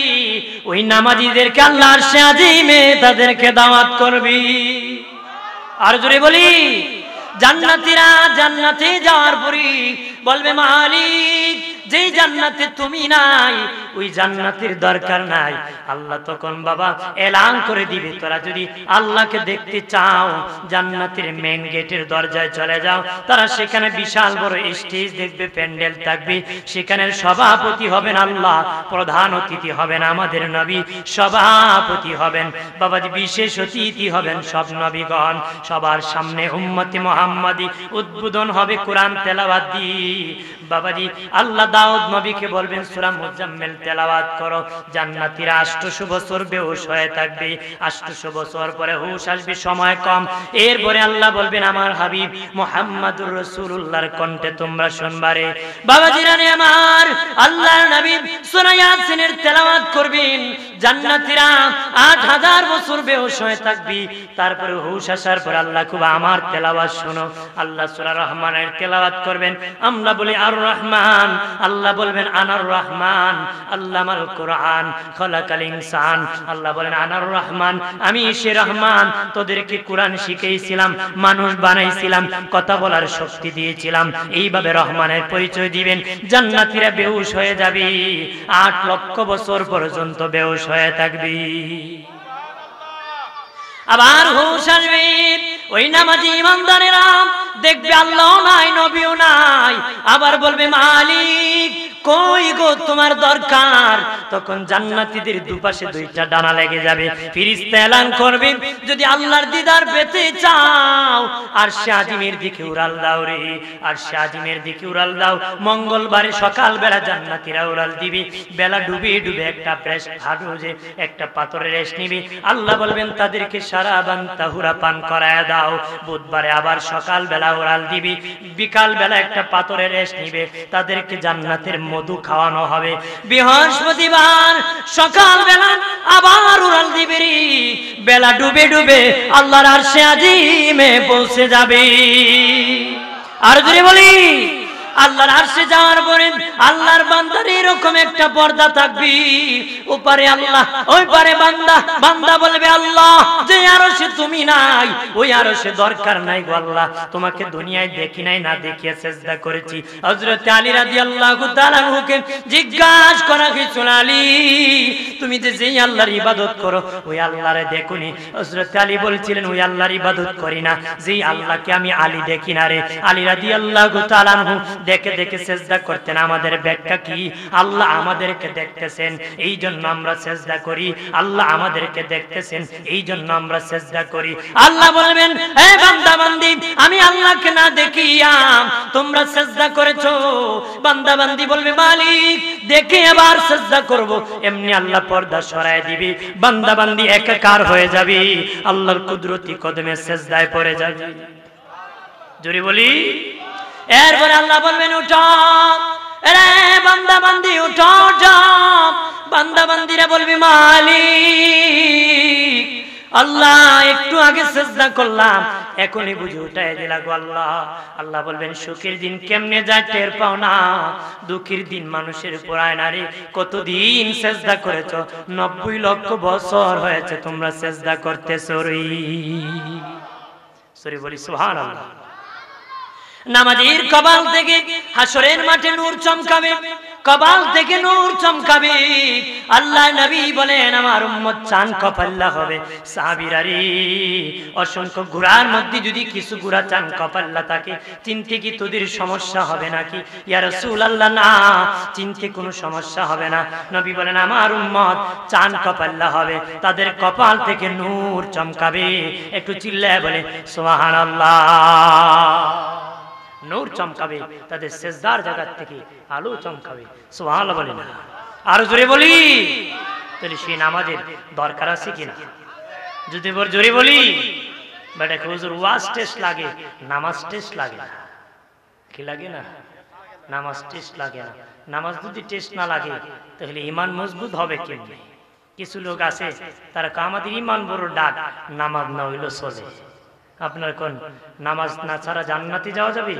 ওই নামাজীদেরকে আল্লাহর আরশে আজিমে তাদেরকে দাওয়াত করবি। আর জোরে বলি, জান্নাতীরা জান্নাতে যাওয়ার পরে বলবে মালিক, যেই জান্নাতে তুমি নাই ওই জান্নাতের দরকার নাই। আল্লাহ তখন বাবা এলান করে দিবে, তোরা যদি আল্লাহকে দেখতে চাও জান্নাতের মেইন গেটের দরজায় চলে যাও। তারা সেখানে বিশাল বড় স্টেজ দেখবে, প্যান্ডেল থাকবে, সেখানের সভাপতি হবেন আল্লাহ, প্রধান অতিথি হবেন আমাদের নবী, সভাপতি হবেন বাবাজি, বিশেষ অতিথি হবেন সব নবীগণ। সবার সামনে উম্মতে মুহাম্মাদি উদ্বোধন হবে কোরআন তেলাওয়াত দিয়ে। বাবাজি আল্লাহ দাউদ নবীকে বলবেন সূরা মুজাম্মিল তেলাওয়াত করো। জান্নাতীরা 800 বছর বেহুশ হয়ে থাকবে, 800 বছর পরে হুশ আসবে, সময় কম। এরপরে আল্লাহ বলবেন আমার হাবিব মুহাম্মাদুর রাসূলুল্লাহর কণ্ঠে তোমরা শুনবারে। বাবাজি রানী আমার, আল্লাহর নবী সূরা ইয়াসিনের তেলাওয়াত করবেন। জান্নাতীরা 8000 বছর বেহুশ হয়ে থাকবে, তারপরে হুশ আসার পর আল্লাহ খুব আমার তেলাওয়াত শোনো। আল্লাহ সূরা রহমানের তেলাওয়াত করবেন। আমরা বলি আর রহমান, আল্লাহ বলবেন আনার রহমান, আল্লামাল কোরআন খলাকাল ইনসান। আল্লাহ বলেন আনার রহমান, আমি সে রহমান, তোদেরকে কোরআন শিখিয়েছিলাম, মানুষ বানাইছিলাম, কথা বলার শক্তি দিয়েছিলাম। এইভাবে রহমানের পরিচয় দিবেন। জান্নাতীরা বেহুশ হয়ে যাবে, 8 লক্ষ বছর পর্যন্ত বেহুশ হয়ে থাকবে। আবার হুশ আসবে, ওই নামাজি ইমানদারেরা দেখবে আল্লাহ নাই, নবীও নাই, আবার বলবে মালিক কই গো তোমার দরকার। তখন জান্নাতীদের দুপাশে 2টা ডানা লেগে যাবে, ফেরেশতা এলান করবে যদি আল্লাহর দিদার পেতে চাও আরশে আজিমের দিকে উড়াল দাও রে, আরশে আজিমের দিকে উড়াল দাও। মঙ্গলবারে সকাল বেলা জান্নাতীরা উড়াল দিবে, বেলা ডুবে ডুবে একটা প্রেস হাডুজে একটা পাথরের রেশ নিবে। আল্লাহ বলবেন তাদেরকে সারাবান তাহুরা পান করায় দাও। বুধবারে আবার সকাল বেলা উড়াল দিবি, বিকাল বেলা একটা পাথরের রেশ নিবে, তাদেরকে জান্নাতের মধু খাওয়ানো হবে। বৃহস্পতিবার সকাল বেলা আবার উড়াল দিবি, বেলা ডুবে ডুবে আল্লাহর আরশে আজিমে পৌঁছে যাবে। আর যদি বলি আল্লাহর আরশে যাওয়ার পরে আল্লাহর বান্দার এরকম একটা পর্দা থাকবে, ওপারে আল্লাহ ওই পারে বান্দা। বান্দা বলবে আল্লাহ যে আরশে তুমি নাই, ওই আরশে দরকার নাই গো আল্লাহ, তোমাকে দুনিয়ায় দেখি নাই, না দেখিয়ে সিজদা করেছি। হযরত আলী রাদিয়াল্লাহু তাআলা আনহুকে জিজ্ঞাসা করা হয়েছিল, আলী তুমি যে যেই আল্লাহর ইবাদত করো ওই আল্লাহরে দেখোনি? হযরত আলী বলছিলেন ওই আল্লাহর ইবাদত করি না, যেই আল্লাহকে আমি আলী দেখি না রে। আলী রাদিয়াল্লাহু তাআলা আনহু দেখে দেখে সিজদা করতেন। আমাদের ব্যাখ্যা কি? আল্লাহ আমাদেরকে দেখতেছেন, এই জন্য আমরা সিজদা করি। আল্লাহ আমাদেরকে দেখতেছেন, এই জন্য আমরা সিজদা করি। আল্লাহ বলবেন হে বান্দা বান্দি, আমি আল্লাহকে না দেখিয়া তোমরা সিজদা করেছো। বান্দা বান্দি বলবে মালিক দেখে আবার সিজদা করব। এমনি আল্লাহ পর্দা সরায় দিবে, বান্দা বান্দি একাকার হয়ে যাবে, আল্লাহর কুদরতি কদমে সিজদায় পড়ে যাবে। জোরে বলি। এরপরে আল্লাহ বলবেন উঠো রে বান্দা বান্দি, উঠো উঠো। বান্দা বান্দিরা বলবে মালিক আল্লাহ একটু আগে সিজদা করলাম, এখনই বুঝে উঠায় দিলা গো আল্লাহ। আল্লাহ বলবেন সুখের দিন কেমনে যায় টের পাও না, দুঃখের দিন মানুষের উপর আয় না রে। কতদিন সিজদা করেছো? 90 লক্ষ বছর হয়েছে তোমরা সিজদা করতেছো রে। সরি বলি সুবহানাল্লাহ। নামাজীর কপাল থেকে হাসরের মাঠে নূর চমকাবে, কপাল থেকে নূর চমকাবে। আল্লাহ নবী বলেন আমার উম্মত চান কপাল্লা হবে। সাহাবীরা রে, অসংখ্য গুড়ার মধ্যে যদি কিছু গুড়া চান কপাল্লা থাকে, চিনতে কি তোদের সমস্যা হবে নাকি? ইয়া রাসূলুল্লাহ, না, চিনতে কোনো সমস্যা হবে না। নবী বলেন আমার উম্মত চান কপাল্লা হবে, তাদের কপাল থেকে নূর চমকাবে। একটু চিল্লায় বলে সুবহানাল্লাহ। নূর চমকাবে, তাদের সেজদার জায়গা থেকে আলো চমকাবে। সুবহানাল্লাহ বলি না, আরো জোরে বলি। তাহলে সেই নামাজের দরকার আছে কিনা? যদি জোরে বলি, বেটা হুজুর ওয়াজ টেস্ট লাগে, নামাজ টেস্ট লাগে না। কি লাগে না? নামাজ টেস্ট লাগে না। নামাজ যদি টেস্ট না লাগে তাহলে ঈমান মজবুত হবে কেমনে? কিছু লোক আছে তারা আমাদের ঈমান বড় ডাক, নামাজ না হইলো চলে। আপনার কোন নামাজ না ছাড়া জান্নাতে যাওয়া যাবে?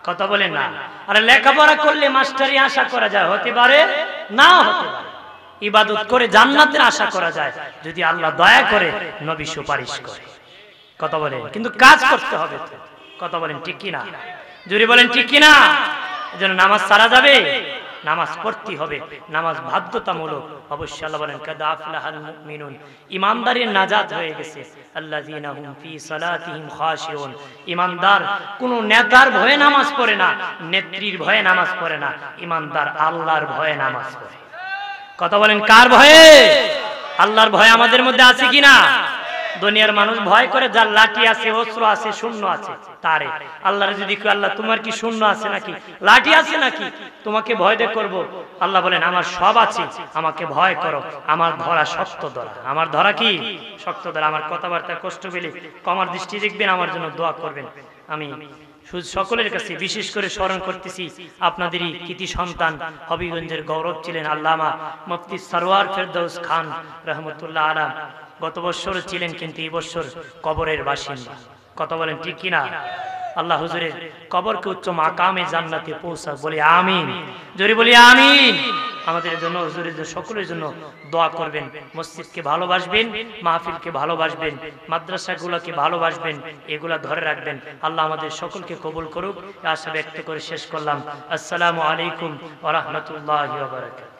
কথা বলেন না। আরে লেখাপড়া করলে মাস্টারি আশা করা যায়, হতে পারে না হতে পারে। ইবাদত করে জান্নাতের আশা করা যায় যদি আল্লাহ দয়া করে, নবী সুপারিশ করে। কথা বলেন, কিন্তু কাজ করতে হবে তো। কথা বলেন ঠিক কি না? জোরে বলেন ঠিক কি না? এজন্য নামাজ ছাড়া যাবে? নামাজ পড়তে হবে, নামাজ বাধ্যতামূলক। অবশ্যই আল্লাহ বলেন কাদ আফলাহাল মুমিনুন, ঈমানদারের নাজাত হয়ে গেছে। আল্লাযীনা হুম ফি সালাতিহিম খাশিউন, ঈমানদার কোন নেতার ভয়ে নামাজ পড়ে না, নেত্রীর ভয়ে নামাজ পড়ে না, ঈমানদার আল্লাহর ভয়ে নামাজ পড়ে। কথা বলেন কার ভয়ে? আল্লাহর ভয় আমাদের মধ্যে আছে কিনা? দুনিয়ার মানুষ ভয় করে যার লাঠি আছে, অস্ত্র আছে, শূন্য আছে তারে। আল্লাহর যদি কই আল্লাহ তোমার কি শূন্য আছে নাকি, লাঠি আছে নাকি, তোমাকে ভয় দিয়ে করব? আল্লাহ বলেন আমার সব আছে, আমাকে ভয় করো। আমার ধরা শক্ত ধরা, আমার ধরা কি শক্ত ধরা। আমার কথাবার্তা কষ্ট পেলে কমার দৃষ্টি দেখবেন, আমার জন্য দোয়া করবেন। আমি সকলের কাছে বিশেষ করে স্মরণ করতেছি আপনাদেরই কৃতি সন্তান, হবিগঞ্জের গৌরব ছিলেন আল্লামা মুফতি সরওয়ার ফেরদৌস খান রহমতুল্লাহ আলাইহি। গত বছর ছিলেন, কিন্তু এই বছর কবরের বাসিন্দা। কথা বলেন ঠিক কিনা? আল্লাহ হুজুরের কবরকে উচ্চ মাকামে জান্নাতে পৌঁছাক, বলি আমিন। জোরে বলি আমিন। আমাদের জন্য, হুজুরের জন্য, সকলের জন্য দোয়া করবেন। মসজিদকে ভালোবাসবেন, মাহফিলকে ভালোবাসবেন, মাদ্রাসাগুলোকে ভালোবাসবেন, এগুলা ধরে রাখবেন। আল্লাহ আমাদের সকলকে কবুল করুক। আশা ব্যক্ত করে শেষ করলাম। আসসালামু আলাইকুম ওয়া রাহমাতুল্লাহি ওয়া বারাকাতুহু।